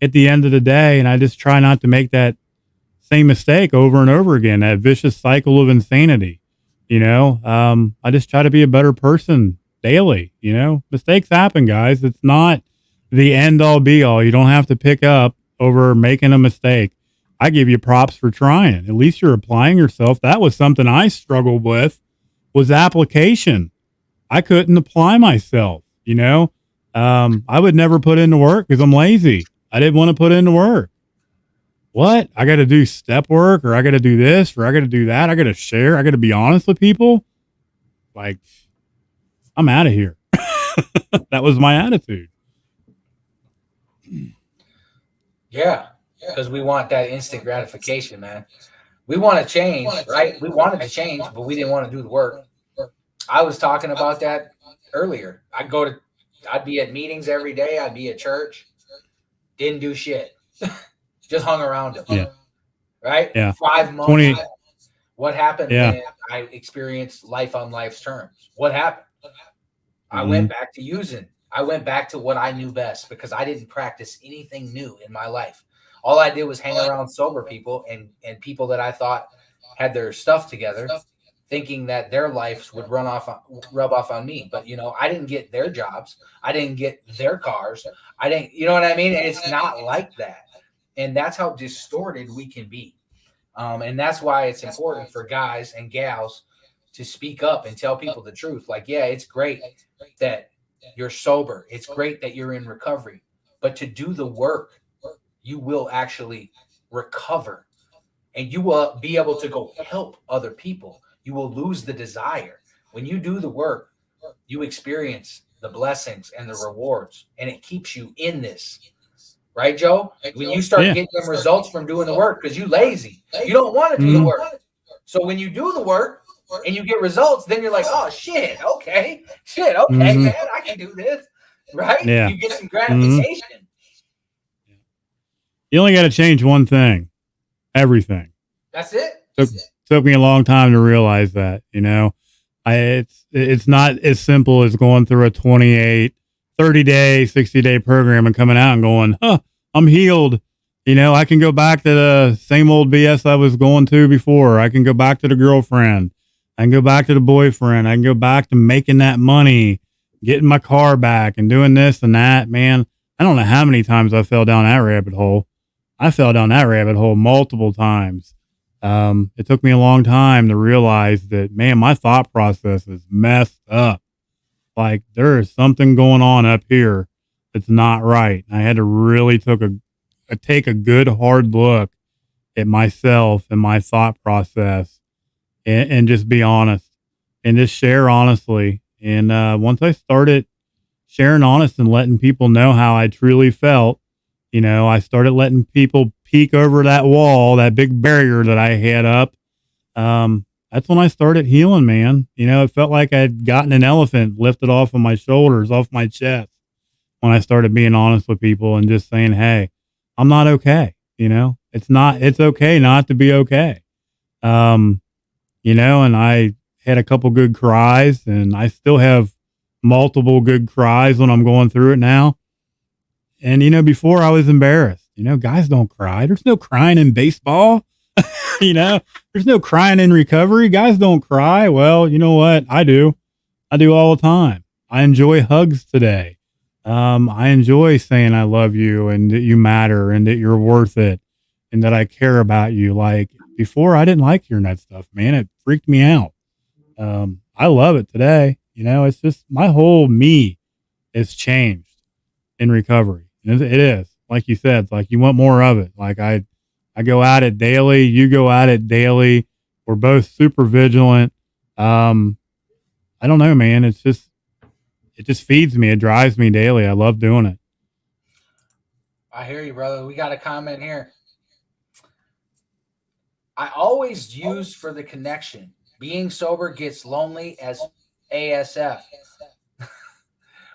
at the end of the day. And I just try not to make that same mistake over and over again, that vicious cycle of insanity. I just try to be a better person daily. Mistakes happen, guys. It's not the end all be all. You don't have to pick up over making a mistake. I give you props for trying. At least you're applying yourself. That was something I struggled with, was application. I couldn't apply myself, you know. I would never put into work because I'm lazy. I didn't want to put into work. What? I got to do step work, or I got to do this, or I got to do that. I got to share. I got to be honest with people. Like, I'm out of here. That was my attitude. Yeah, because we want that instant gratification, man. We want to change, right? We wanted to change, but we didn't want to do the work. I was talking about that earlier. I'd be at meetings every day. I'd be at church. Didn't do shit. Just hung around them. Yeah. Right? Yeah. 5 months. 20. What happened? Yeah. When I experienced life on life's terms. What happened? I Mm-hmm. went back to using. I went back to what I knew best because I didn't practice anything new in my life. All I did was hang around sober people and people that I thought had their stuff together, thinking that their lives would rub off on me. But, you know, I didn't get their jobs. I didn't get their cars. I didn't, you know what I mean? And it's not like that. And that's how distorted we can be. And that's why it's important for guys and gals to speak up and tell people the truth. Like, yeah, it's great that you're sober. It's great that you're in recovery. But to do the work, you will actually recover. And you will be able to go help other people. You will lose the desire. When you do the work, you experience the blessings and the rewards. And it keeps you in this. Right, Joe? When you start getting them results from doing the work, because you lazy. You don't want to do the work. So when you do the work and you get results, then you're like, oh, shit, okay, man, I can do this. Right? Yeah. You get some gratification. You only got to change one thing. Everything. That's it. Took me a long time to realize that, you know. It's not as simple as going through a 28, 30-day, 60-day program and coming out and going, I'm healed. You know, I can go back to the same old BS I was going to before. I can go back to the girlfriend. I can go back to the boyfriend. I can go back to making that money, getting my car back and doing this and that. Man, I don't know how many times I fell down that rabbit hole. I fell down that rabbit hole multiple times. It took me a long time to realize that, man, my thought process is messed up. Like, there is something going on up here that's not right. I had to really take a good hard look at myself and my thought process and just be honest and just share honestly. And once I started sharing honest and letting people know how I truly felt, you know, I started letting people peek over that wall, that big barrier that I had up. That's when I started healing, man. You know, it felt like I'd gotten an elephant lifted off of my shoulders, off my chest, when I started being honest with people and just saying, hey, I'm not okay. You know, it's okay not to be okay. You know, and I had a couple good cries, and I still have multiple good cries when I'm going through it now. And, you know, before I was embarrassed. You know, guys don't cry. There's no crying in baseball. You know, there's no crying in recovery. Guys don't cry. Well, you know what? I do all the time. I enjoy hugs today. I enjoy saying I love you and that you matter and that you're worth it and that I care about you. Like, before, I didn't like hearing that stuff, man. It freaked me out. I love it today. You know, it's just my whole me has changed in recovery. It is. Like you said, it's like you want more of it. Like I go at it daily. You go at it daily. We're both super vigilant. I don't know, man. It just feeds me. It drives me daily. I love doing it. I hear you, brother. We got a comment here. I always use for the connection. Being sober gets lonely as ASF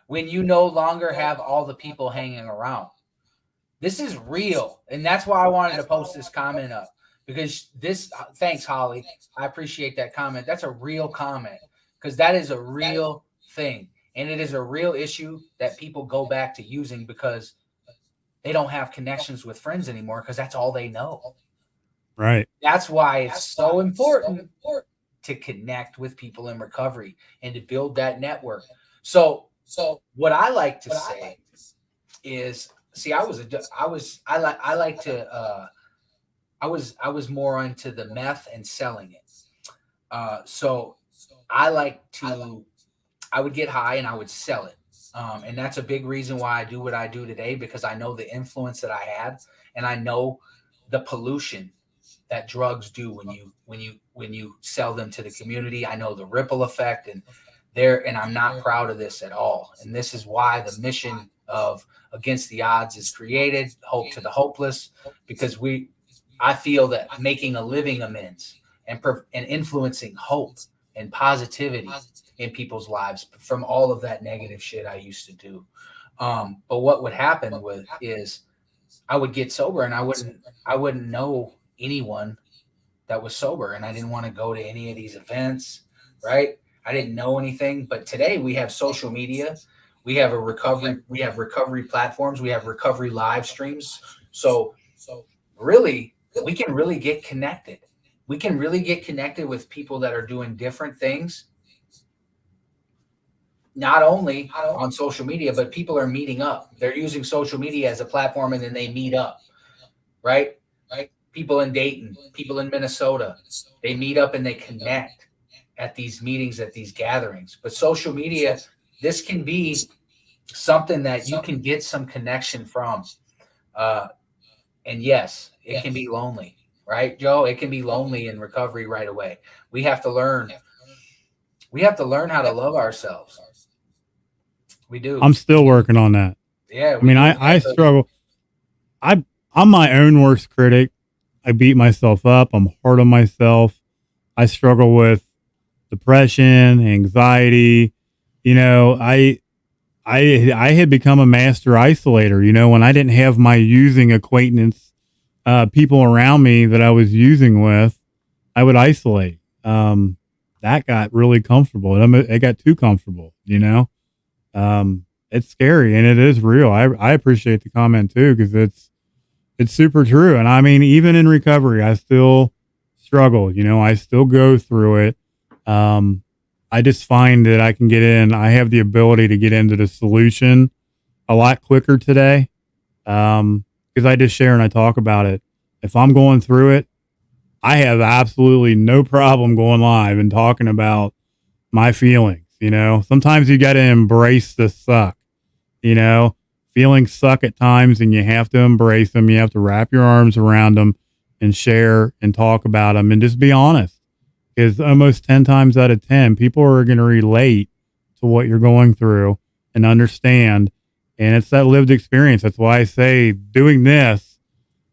when you no longer have all the people hanging around. This is real. And that's why I wanted to post this comment up, because thanks, Holly. I appreciate that comment. That's a real comment, because that is a real thing. And it is a real issue that people go back to using because they don't have connections with friends anymore, because that's all they know. Right. That's why it's so important to connect with people in recovery and to build that network. So what I like to say is, see, I I was more into the meth and selling it. So I would get high and I would sell it. And that's a big reason why I do what I do today, because I know the influence that I had, and I know the pollution that drugs do when you sell them to the community. I know the ripple effect, and I'm not proud of this at all. And this is why the mission of Against the Odds is created, Hope to the Hopeless, because I feel that making a living amends and influencing hope and positivity in people's lives from all of that negative shit I used to do. But what would happen is I would get sober, and I wouldn't know anyone that was sober, and I didn't want to go to any of these events, right? I didn't know anything. But today we have social media, we have recovery platforms, we have recovery live streams. So really, we can really get connected. We can really get connected with people that are doing different things, not only on social media, but people are meeting up. They're using social media as a platform, and then they meet up, right? People in Dayton, people in Minnesota, they meet up and they connect at these meetings, at these gatherings. But social media, this can be something that you can get some connection from. And yes, it can be lonely, right, Joe? It can be lonely in recovery right away. We have to learn how to love ourselves. We do. I'm still working on that. Yeah. I mean, I struggle. I'm my own worst critic. I beat myself up. I'm hard on myself. I struggle with depression, anxiety. You know, I had become a master isolator. You know, when I didn't have my using acquaintance, people around me that I was using with, I would isolate. That got really comfortable. It got too comfortable, you know? It's scary, and it is real. I appreciate the comment too, because it's super true. And I mean, even in recovery, I still struggle, you know, I still go through it. I just find that I can I have the ability to get into the solution a lot quicker today. Because I just share and I talk about it. If I'm going through it, I have absolutely no problem going live and talking about my feelings. You know, sometimes you got to embrace the suck, you know, feelings suck at times, and you have to embrace them. You have to wrap your arms around them and share and talk about them and just be honest, because almost 10 times out of 10, people are going to relate to what you're going through and understand. And it's that lived experience. That's why I say doing this,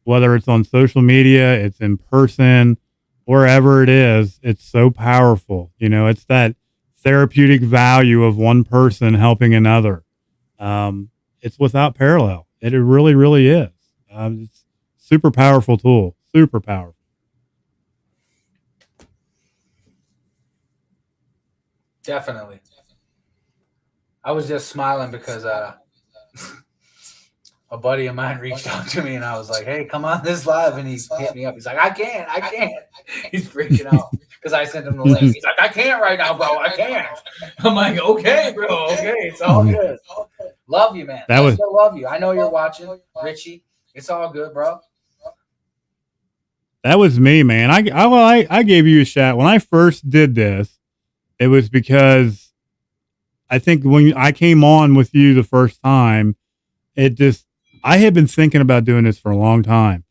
whether it's on social media, it's in person, wherever it is, it's so powerful. You know, it's that therapeutic value of one person helping another. It's without parallel. It really, really is. It's super powerful tool, super powerful. Definitely. I was just smiling because a buddy of mine reached out to me, and I was like, "Hey, come on this live," and he hit me up. He's like, I can't. He's freaking out because I sent him the link. He's like, "I can't right now, bro. I can't." I'm like, "Okay, bro. Okay, it's all good. Love you, man. I still love you. I know you're watching, Richie. It's all good, bro." That was me, man. I gave you a shot when I first did this. It was because I think when I came on with you the first time, I had been thinking about doing this for a long time,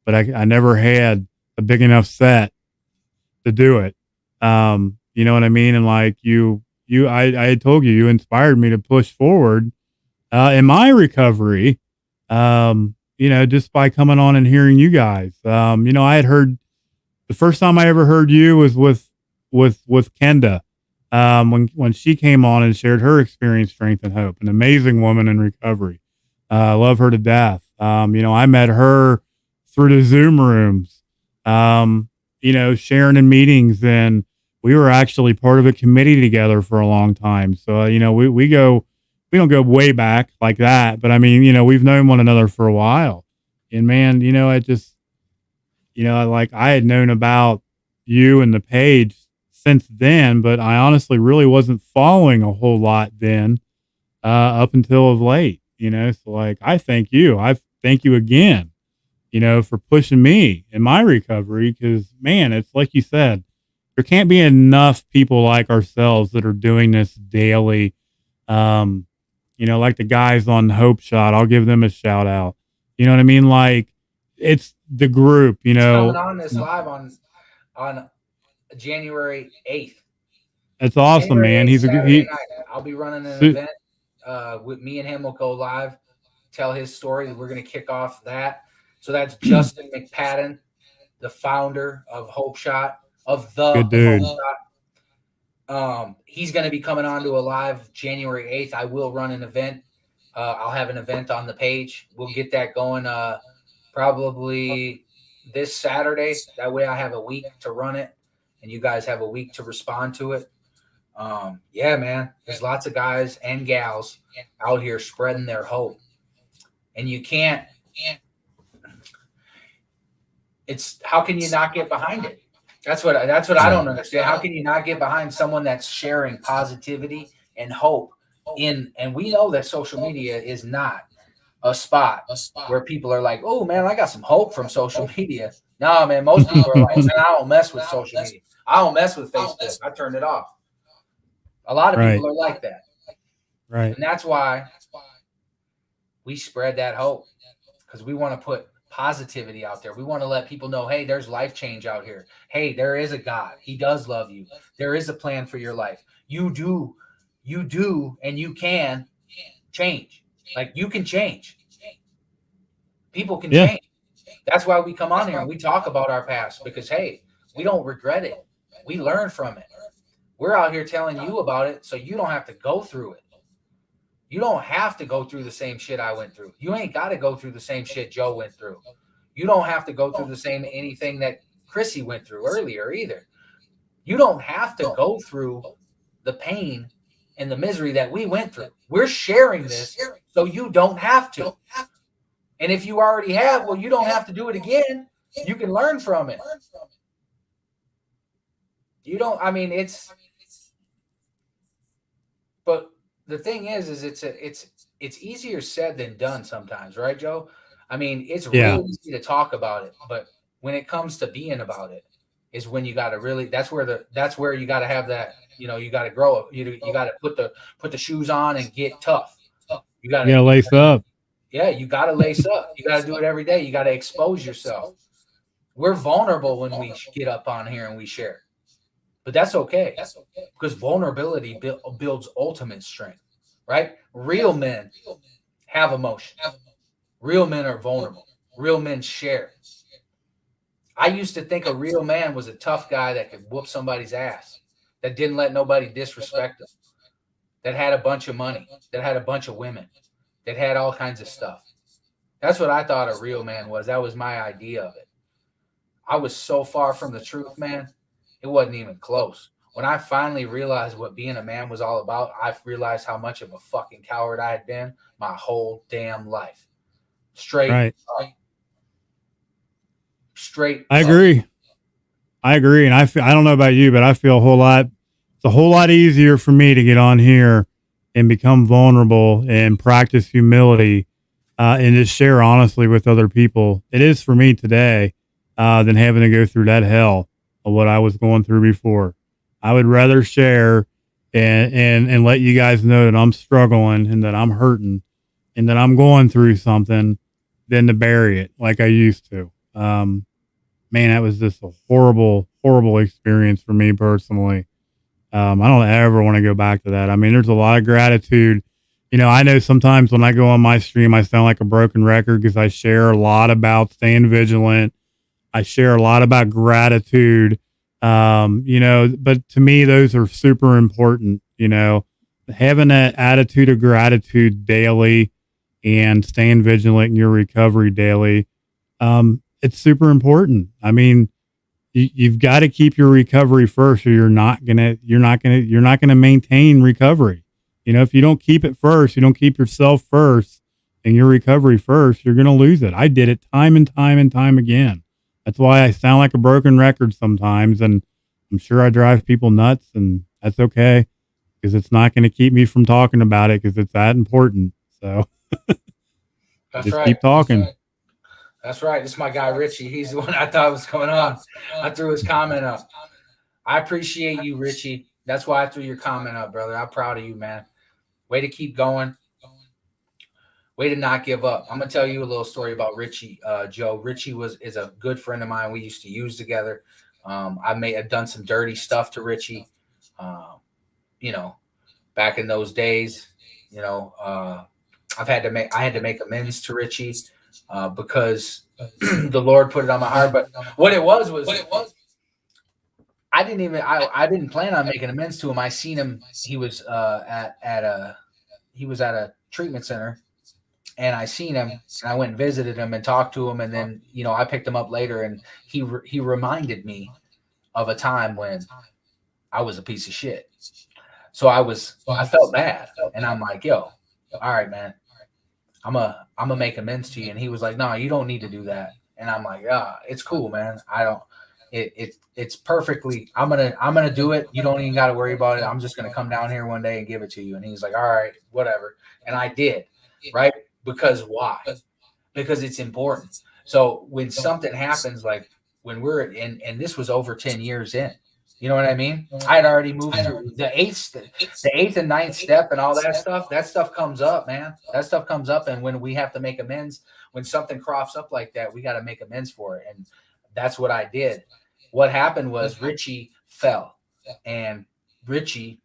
but I never had a big enough set to do it. You know what I mean? And like I had told you inspired me to push forward, in my recovery, you know, just by coming on and hearing you guys. You know, I had heard the first time I ever heard you was with Kenda. When she came on and shared her experience, strength, and hope, an amazing woman in recovery. I love her to death. You know, I met her through the Zoom rooms, you know, sharing in meetings, and we were actually part of a committee together for a long time. So, you know, we don't go way back like that, but I mean, you know, we've known one another for a while. And man, you know, I had known about you and the page since then, but I honestly really wasn't following a whole lot then, up until of late, you know. So like, I thank you again, for pushing me in my recovery. Cause man, it's like you said, there can't be enough people like ourselves that are doing this daily. Like the guys on Hope Shot, I'll give them a shout out. You know what I mean? Like it's the group, He's coming on this live on January 8th. It's awesome, man. He's Saturday night. I'll be running an event with me and him. Will go live, tell his story. We're going to kick off that. So that's Justin McPadden, the founder of Hope Shot, of the good dude. Hope Shot. He's going to be coming on to a live January 8th. I will run an event. I'll have an event on the page. We'll get that going probably this Saturday. That way I have a week to run it, and you guys have a week to respond to it. Yeah, man, there's lots of guys and gals out here spreading their hope, and you can't. It's how can you not get behind it? That's what I don't understand. How can you not get behind someone that's sharing positivity and hope and we know that social media is not a spot where people are like, oh man, I got some hope from social media. No, man, most people are like, man, I don't mess with social media. I don't mess with Facebook. I turned it off. A lot of people are like that. Right. And that's why we spread that hope, because we want to put positivity out there. We want to let people know, hey, there's life change out here. Hey, there is a God. He does love you. There is a plan for your life. You do, and you can change. Like you can change. People can change. That's why we come on here and we talk about our past, because, hey, we don't regret it. We learn from it. We're out here telling you about it so you don't have to go through it. You don't have to go through the same shit I went through. You ain't got to go through the same shit Joe went through. You don't have to go through the same anything that Chrissy went through earlier either. You don't have to go through the pain and the misery that we went through. We're sharing this so you don't have to. And if you already have, well, you don't have to do it again. You can learn from it. You don't, I mean, but the thing is it's easier said than done sometimes, right, Joe? I mean, it's really easy to talk about it, but when it comes to being about it is when you got to really, that's where you got to have that, you got to grow up. You got to put the shoes on and get tough. You got to lace up. Yeah, you got to lace up. You got to do it every day. You got to expose yourself. We're vulnerable when we get up on here and we share. But that's okay. Because vulnerability builds ultimate strength, right? Real men have emotion. Real men are vulnerable. Real men share. I used to think a real man was a tough guy that could whoop somebody's ass, that didn't let nobody disrespect him, that had a bunch of money, that had a bunch of women, that had all kinds of stuff. That's what I thought a real man was. That was my idea of it. I was so far from the truth, man. It wasn't even close. When I finally realized what being a man was all about, I realized how much of a fucking coward I had been my whole damn life. Straight up. Straight I agree. And I don't know about you, but I feel it's a whole lot easier for me to get on here and become vulnerable and practice humility and just share honestly with other people. It is for me today than having to go through that hell of what I was going through before. I would rather share and let you guys know that I'm struggling and that I'm hurting and that I'm going through something than to bury it like I used to. Man, that was just a horrible, horrible experience for me personally. I don't ever want to go back to that. I mean, there's a lot of gratitude. I know sometimes when I go on my stream, I sound like a broken record because I share a lot about staying vigilant. I share a lot about gratitude, but to me, those are super important, having that attitude of gratitude daily and staying vigilant in your recovery daily. It's super important. I mean, you've got to keep your recovery first, or you're not going to maintain recovery. If you don't keep it first, you don't keep yourself first and your recovery first, you're going to lose it. I did it time and time and time again. That's why I sound like a broken record sometimes. And I'm sure I drive people nuts, and that's okay because it's not going to keep me from talking about it because it's that important. So That's just right. keep talking. That's right. This is my guy Richie. He's the one I thought was coming on. I threw his comment up. I appreciate you, Richie. That's why I threw your comment up, brother. I'm proud of you, man. Way to keep going. Way to not give up. I'm gonna tell you a little story about Richie, Joe. Richie is a good friend of mine. We used to use together. I may have done some dirty stuff to Richie, you know, back in those days. You know, I had to make amends to Richie because the Lord put it on my heart. But what it was I didn't plan on making amends to him. I seen him. He was at a treatment center, and I seen him, and I went and visited him and talked to him, and then I picked him up later, and he reminded me of a time when I was a piece of shit. So I felt bad, and I'm like, yo, all right, man, I'm gonna make amends to you. And he was like, no, you don't need to do that. And I'm like, yeah, it's cool, man. I don't. It's perfectly. I'm gonna do it. You don't even got to worry about it. I'm just gonna come down here one day and give it to you. And he's like, all right, whatever. And I did, right? Because why? Because it's important. So when something happens, like when we're in, and this was over 10 years in, you know what I mean? I had already moved through the eighth and ninth step and all that stuff. That stuff comes up, man. That stuff comes up. And when we have to make amends, when something crops up like that, we got to make amends for it. And that's what I did. What happened was Richie fell, and Richie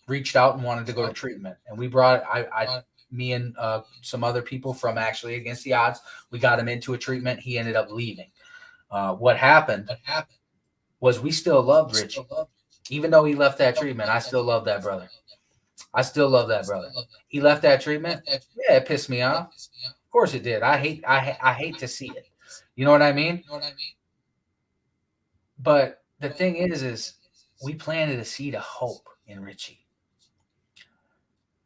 reached out and wanted to go to treatment. And we brought me and some other people from Actually Against the Odds. We got him into a treatment. He ended up leaving. What happened was we still loved Richie. Even though he left that treatment, I still love that brother. I still love that brother. He left that treatment. Yeah, it pissed me off. Of course it did. I hate to see it. You know what I mean? But the thing is we planted a seed of hope in Richie.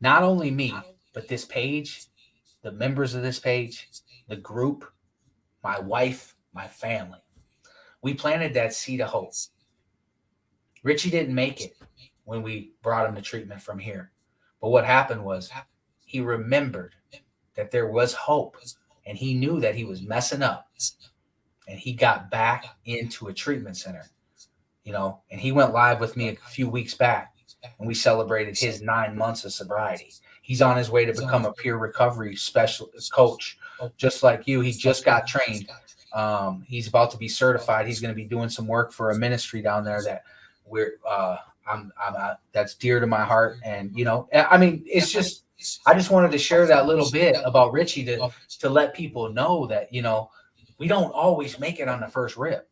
Not only me, but this page, the members of this page, the group, my wife, my family. We planted that seed of hope. Richie didn't make it when we brought him to treatment from here. But what happened was he remembered that there was hope, and he knew that he was messing up. And he got back into a treatment center, and he went live with me a few weeks back, and we celebrated his 9 months of sobriety. He's on his way to become a peer recovery specialist coach, just like you. He just got trained. He's about to be certified. He's going to be doing some work for a ministry down there that that's dear to my heart. And, it's just, I just wanted to share that little bit about Richie to let people know that, we don't always make it on the first rip.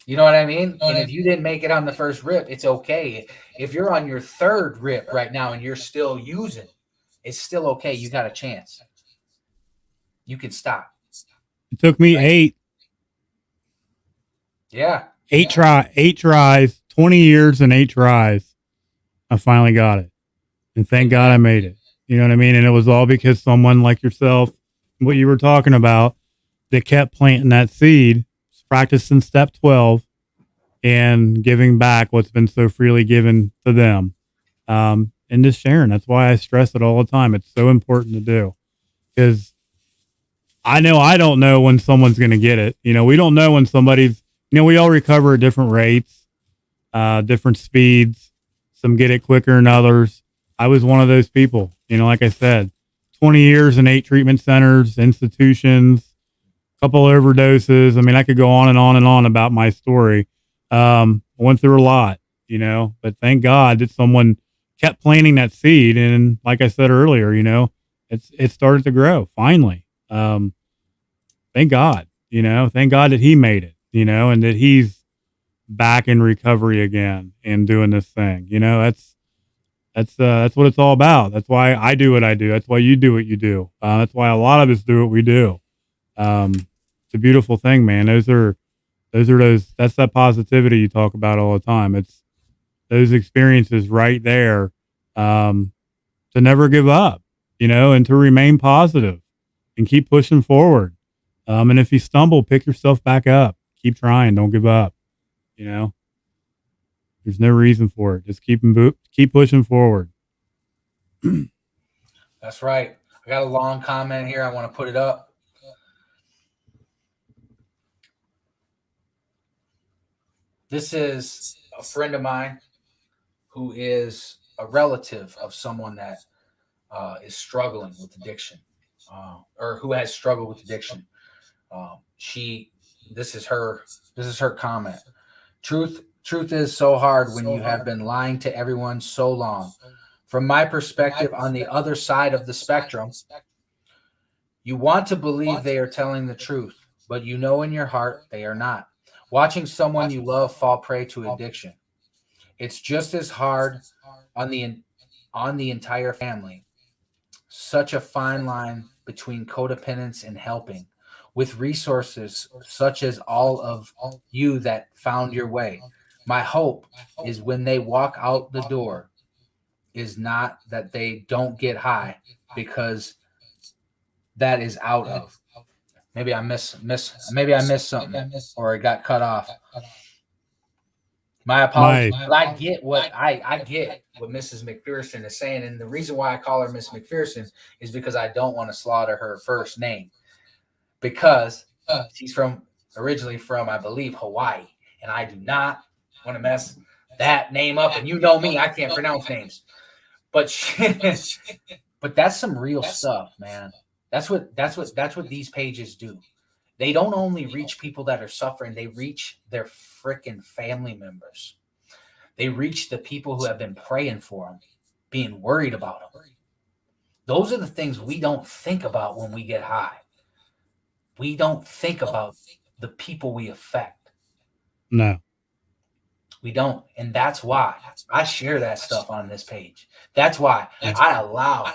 You know what I mean? And if you didn't make it on the first rip, it's okay. If you're on your third rip right now and you're still using, it's still okay. You got a chance. You can stop. It took me 8. Yeah. 8 tries, 20 years and 8 tries. I finally got it. And thank God I made it. You know what I mean? And it was all because someone like yourself, what you were talking about, that kept planting that seed, practicing step 12 and giving back what's been so freely given to them. And just sharing. That's why I stress it all the time. It's so important to do, because I know I don't know when someone's going to get it. We don't know when somebody's, we all recover at different rates, different speeds. Some get it quicker than others. I was one of those people, like I said, 20 years in 8 treatment centers, institutions, couple overdoses. I mean, I could go on and on and on about my story. I went through a lot, but thank God that someone kept planting that seed. And like I said earlier, it started to grow finally. Thank God, thank God that he made it, and that he's back in recovery again and doing this thing. That's what it's all about. That's why I do what I do. That's why you do what you do. That's why a lot of us do what we do. It's a beautiful thing, man. That's that positivity you talk about all the time. It's those experiences right there, to never give up, and to remain positive and keep pushing forward. And if you stumble, pick yourself back up, keep trying. Don't give up. There's no reason for it. Just keep pushing forward. That's right. I got a long comment here. I want to put it up. This is a friend of mine who is a relative of someone that is struggling with addiction, or who has struggled with addiction. This is her comment. Truth is so hard when you have been lying to everyone so long. From my perspective, on the other side of the spectrum, you want to believe they are telling the truth, but you know in your heart they are not. Watching someone you love fall prey to addiction, it's just as hard on the entire family. Such a fine line between codependence and helping, with resources such as all of you that found your way. My hope is when they walk out the door is not that they don't get high, because that is out of. Maybe I miss something, or it got cut off. My apologies. But I get what Mrs. McPherson is saying, and the reason why I call her Miss McPherson is because I don't want to slaughter her first name, because she's originally from, I believe, Hawaii, and I do not want to mess that name up. And you know me, I can't pronounce names, but but that's some real stuff, man. That's what these pages do. They don't only reach people that are suffering, they reach their freaking family members. They reach the people who have been praying for them, being worried about them. Those are the things we don't think about when we get high. We don't think about the people we affect. No. We don't. And that's why I share that stuff on this page. That's why I allow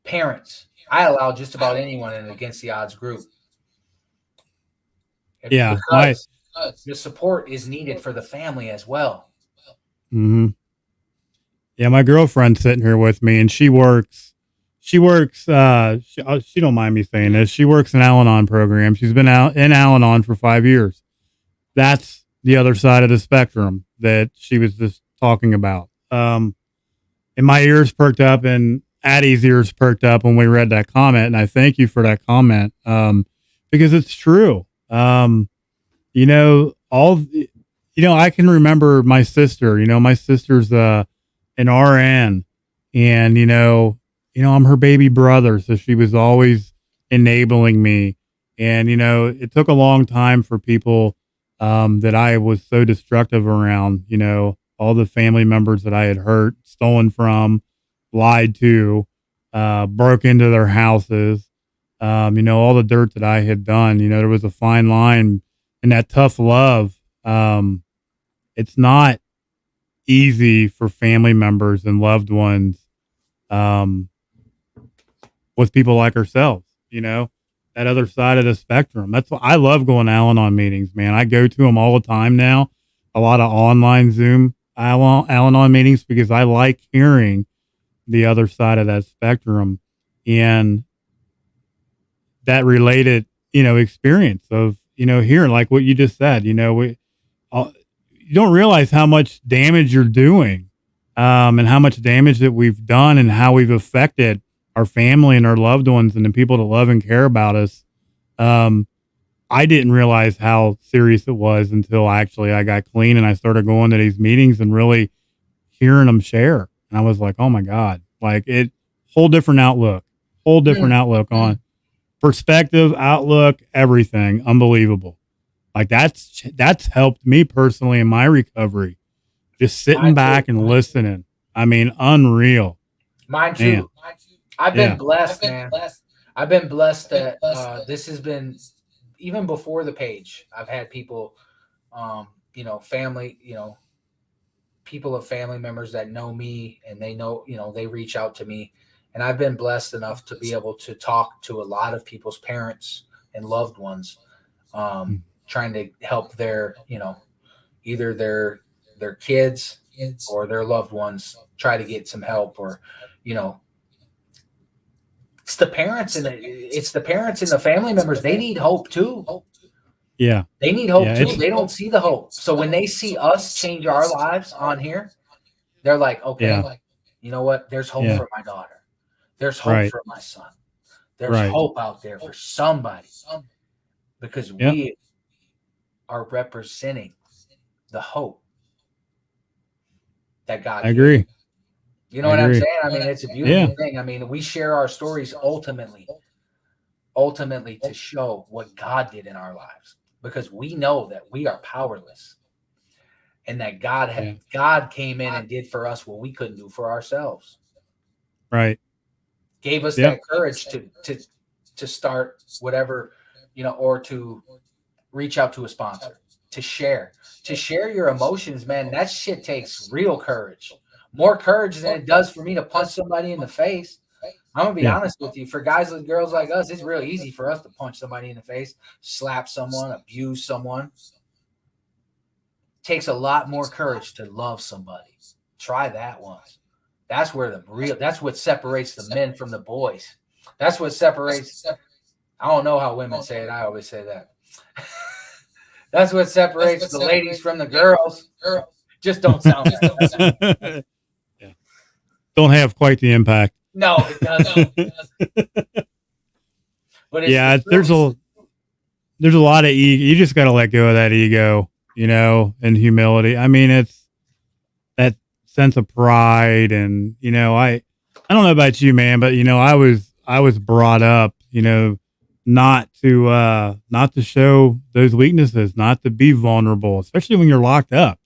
parents, I allow just about anyone in Against the Odds group. Yeah. Because the support is needed for the family as well. Mm-hmm. Yeah, my girlfriend's sitting here with me, and she works, she don't mind me saying this, she works in Al-Anon program. She's been out in Al-Anon for 5 years. That's the other side of the spectrum that she was just talking about. And my ears perked up, and Addie's ears perked up when we read that comment. And I thank you for that comment. Because it's true. I can remember my sister, my sister's, an RN, and, I'm her baby brother. So she was always enabling me. And, it took a long time for people, that I was so destructive around, all the family members that I had hurt, stolen from, lied to, broke into their houses, all the dirt that I had done. There was a fine line in that tough love. It's not easy for family members and loved ones, with people like ourselves, that other side of the spectrum. That's why I love going to Al-Anon meetings, man. I go to them all the time now, a lot of online Zoom Al-Anon meetings, because I like hearing the other side of that spectrum and that related, experience of, hearing, like what you just said, you don't realize how much damage you're doing, and how much damage that we've done and how we've affected our family and our loved ones and the people that love and care about us. I didn't realize how serious it was until I got clean and I started going to these meetings and really hearing them share. And I was like, oh my God, like whole different outlook on perspective, outlook, everything. Unbelievable. Like that's helped me personally in my recovery. Just sitting back and listening. I mean, unreal. Mine too. Man. I've been blessed, man. I've been blessed that this has been, even before the page, I've had people, family, people of family members that know me, and they know, they reach out to me, and I've been blessed enough to be able to talk to a lot of people's parents and loved ones, trying to help their, either their kids or their loved ones try to get some help, or, it's the parents and the family members. They need hope too. Yeah. They need hope too. They don't see the hope. So when they see us change our lives on here, they're like, okay, you know what? There's hope for my daughter. There's hope Right. for my son. There's Right. hope out there for somebody, because Yep. we are representing the hope that God I gave. agree. You know I what I'm agree. saying? I mean, it's a beautiful Yeah. thing. I mean, we share our stories ultimately to show what God did in our lives, because we know that we are powerless, and that God came in and did for us what we couldn't do for ourselves. Right. Gave us Yep. that courage to start whatever, or to reach out to a sponsor, to share your emotions, man. That shit takes real courage, more courage than it does for me to punch somebody in the face. I'm gonna be Yeah. honest with you. For guys and girls like us, it's real easy for us to punch somebody in the face, slap someone, abuse someone. It takes a lot more courage to love somebody. Try that once. That's what separates the men from the boys. That's what separates. I don't know how women say it. I always say that. That's what separates the ladies from the girls. Just don't sound right. Yeah. Don't have quite the impact. No, it doesn't. But Yeah, there's a lot of ego. You just got to let go of that ego, and humility. I mean, it's that sense of pride, and I don't know about you, man, but I was brought up, not to show those weaknesses, not to be vulnerable, especially when you're locked up.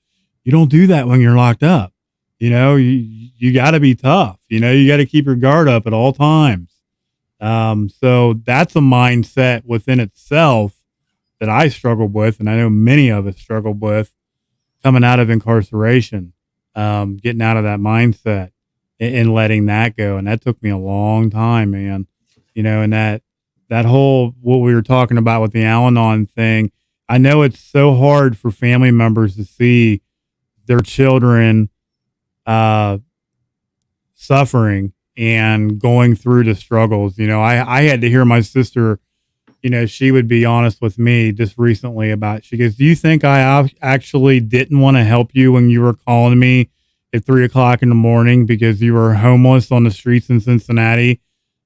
You don't do that when you're locked up. You got to be tough. You got to keep your guard up at all times. So that's a mindset within itself that I struggled with, and I know many of us struggled with coming out of incarceration, getting out of that mindset and letting that go. And that took me a long time, man. And that whole, what we were talking about with the Al-Anon thing, I know it's so hard for family members to see their children suffering and going through the struggles. I had to hear my sister, she would be honest with me just recently about, she goes, do you think I actually didn't want to help you when you were calling me at 3:00 in the morning because you were homeless on the streets in Cincinnati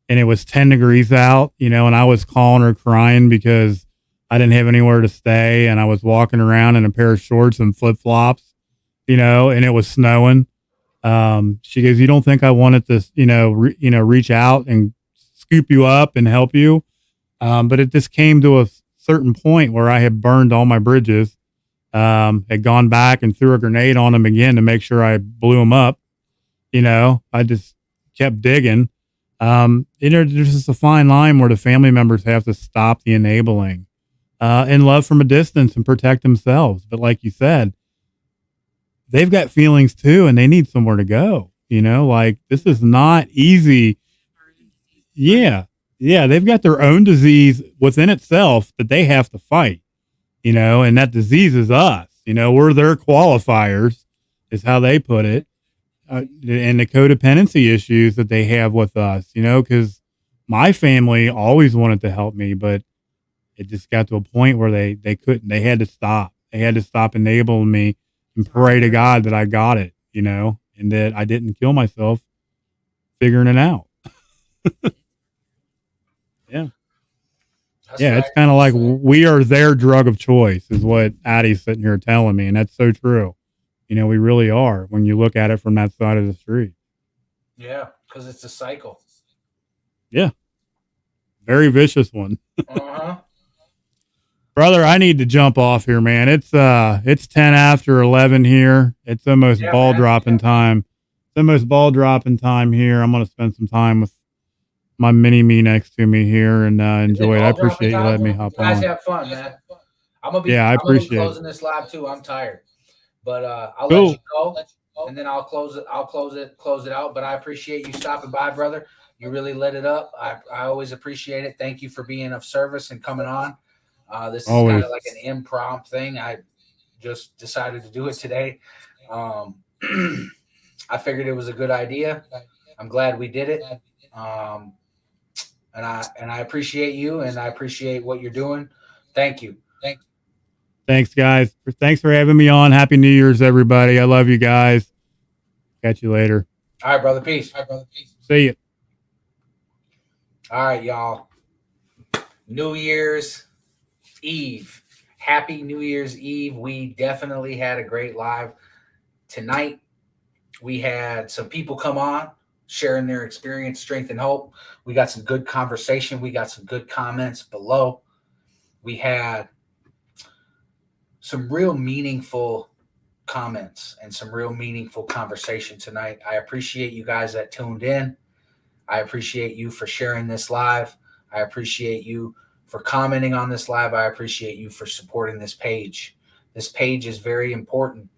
and it was 10 degrees out, and I was calling her crying because I didn't have anywhere to stay and I was walking around in a pair of shorts and flip flops, and it was snowing. She goes, you don't think I wanted to, reach out and scoop you up and help you? But it just came to a certain point where I had burned all my bridges, had gone back and threw a grenade on them again to make sure I blew them up. I just kept digging. There's just a fine line where the family members have to stop the enabling, and love from a distance and protect themselves. But like you said, they've got feelings too, and they need somewhere to go. Like this is not easy. Yeah. Yeah. They've got their own disease within itself that they have to fight, and that disease is us. We're their qualifiers is how they put it. And the codependency issues that they have with us, because my family always wanted to help me, but it just got to a point where they couldn't. They had to stop. They had to stop enabling me and pray to God that I got it, and that I didn't kill myself figuring it out. Yeah. Yeah, it's kind of like we are their drug of choice is what Addie's sitting here telling me, and that's so true. We really are when you look at it from that side of the street. Yeah, because it's a cycle. Yeah. Very vicious one. Uh-huh. Brother, I need to jump off here, man. It's 10 after 11 here. It's almost ball dropping time. It's almost ball dropping time here. I'm going to spend some time with my mini me next to me here and enjoy it. I appreciate you letting me hop on. Guys, have fun, man. I'm gonna I appreciate be closing this live too. I'm tired, but I'll let you go, and then I'll close it out. But I appreciate you stopping by, brother. You really lit it up. I always appreciate it. Thank you for being of service and coming on. This is kind of like an impromptu thing. I just decided to do it today. I figured it was a good idea. I'm glad we did it. And I appreciate you, and I appreciate what you're doing. Thank you. Thanks, guys. Thanks for having me on. Happy New Year's, everybody. I love you guys. Catch you later. All right, brother. Peace. See you. All right, y'all. New Year's Eve. Happy New Year's Eve. We definitely had a great live tonight. We had some people come on sharing their experience, strength, and hope. We got some good conversation. We got some good comments below. We had some real meaningful comments and some real meaningful conversation tonight. I appreciate you guys that tuned in. I appreciate you for sharing this live. I appreciate you for commenting on this live. I appreciate you for supporting this page. This page is very important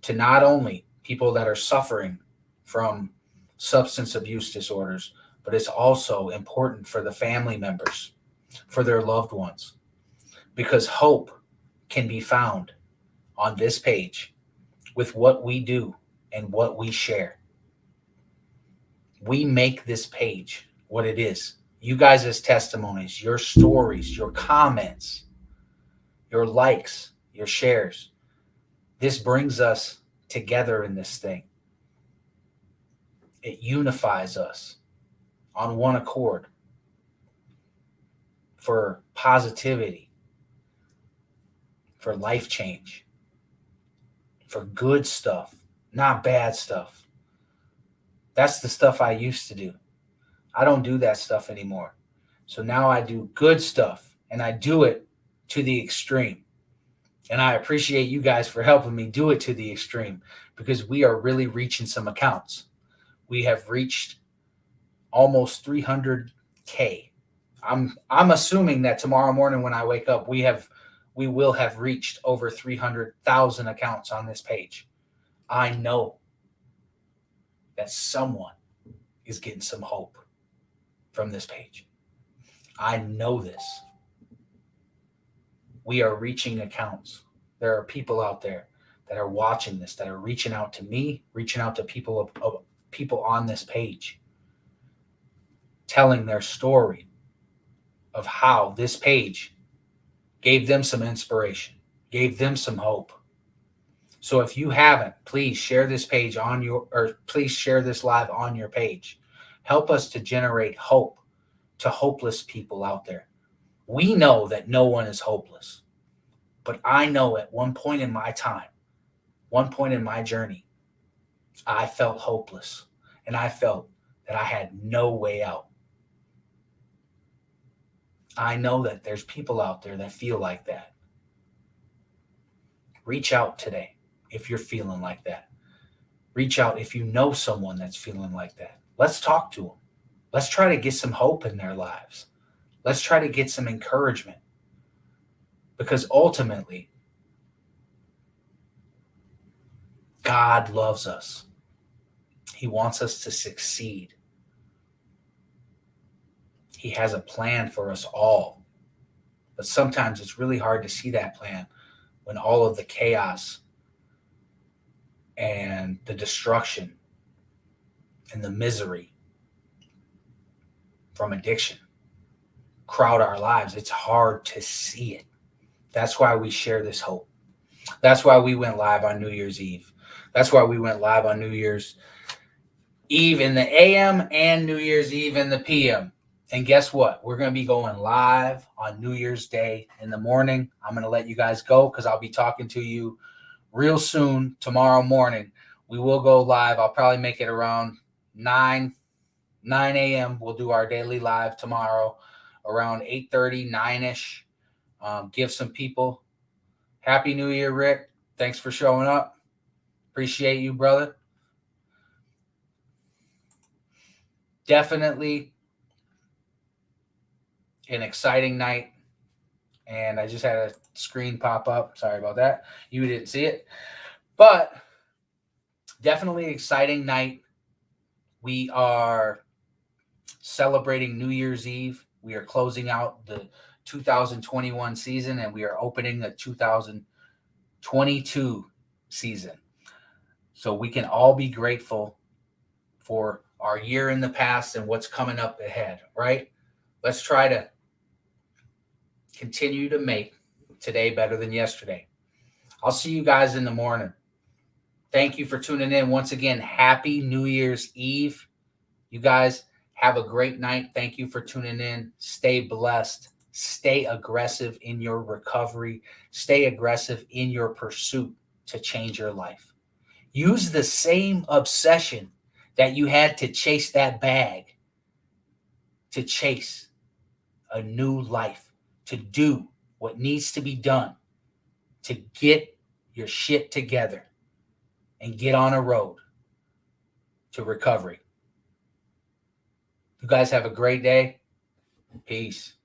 to not only people that are suffering from substance abuse disorders, but it's also important for the family members, for their loved ones, because hope can be found on this page with what we do and what we share. We make this page what it is. You guys' testimonies, your stories, your comments, your likes, your shares. This brings us together in this thing. It unifies us on one accord for positivity, for life change, for good stuff, not bad stuff. That's the stuff I used to do. I don't do that stuff anymore. So now I do good stuff, and I do it to the extreme. And I appreciate you guys for helping me do it to the extreme, because we are really reaching some accounts. We have reached almost 300K. I'm assuming that tomorrow morning when I wake up, we will have reached over 300,000 accounts on this page. I know that someone is getting some hope from this page. I know this. We are reaching accounts. There are people out there that are watching this, that are reaching out to me, reaching out to people on this page, telling their story of how this page gave them some inspiration, gave them some hope. So if you haven't, please share this page please share this live on your page. Help us to generate hope to hopeless people out there. We know that no one is hopeless, but I know at one point in my time, one point in my journey, I felt hopeless, and I felt that I had no way out. I know that there's people out there that feel like that. Reach out today if you're feeling like that. Reach out if you know someone that's feeling like that. Let's talk to them. Let's try to get some hope in their lives. Let's try to get some encouragement. Because ultimately, God loves us. He wants us to succeed. He has a plan for us all. But sometimes it's really hard to see that plan when all of the chaos and the destruction and the misery from addiction crowd our lives. It's hard to see it. That's why we share this hope. That's why we went live on New Year's Eve. That's why we went live on New Year's Eve in the AM and New Year's Eve in the PM. And guess what? We're going to be going live on New Year's Day in the morning. I'm going to let you guys go because I'll be talking to you real soon tomorrow morning. We will go live. I'll probably make it around 9 a.m. We'll do our daily live tomorrow around 8:30, 9-ish. Give some people Happy New Year, Rick. Thanks for showing up. Appreciate you, brother. Definitely an exciting night. And I just had a screen pop up. Sorry about that. You didn't see it. But definitely exciting night. We are celebrating New Year's Eve. We are closing out the 2021 season, and we are opening the 2022 season. So we can all be grateful for our year in the past and what's coming up ahead, right? Let's try to continue to make today better than yesterday. I'll see you guys in the morning. Thank you for tuning in. Once again, happy New Year's Eve. You guys Have a great night. Thank you for tuning in. Stay blessed. Stay aggressive in your recovery. Stay aggressive in your pursuit to change your life. Use the same obsession that you had to chase that bag to chase a new life, to do what needs to be done, to get your shit together and get on a road to recovery. You guys have a great day. Peace.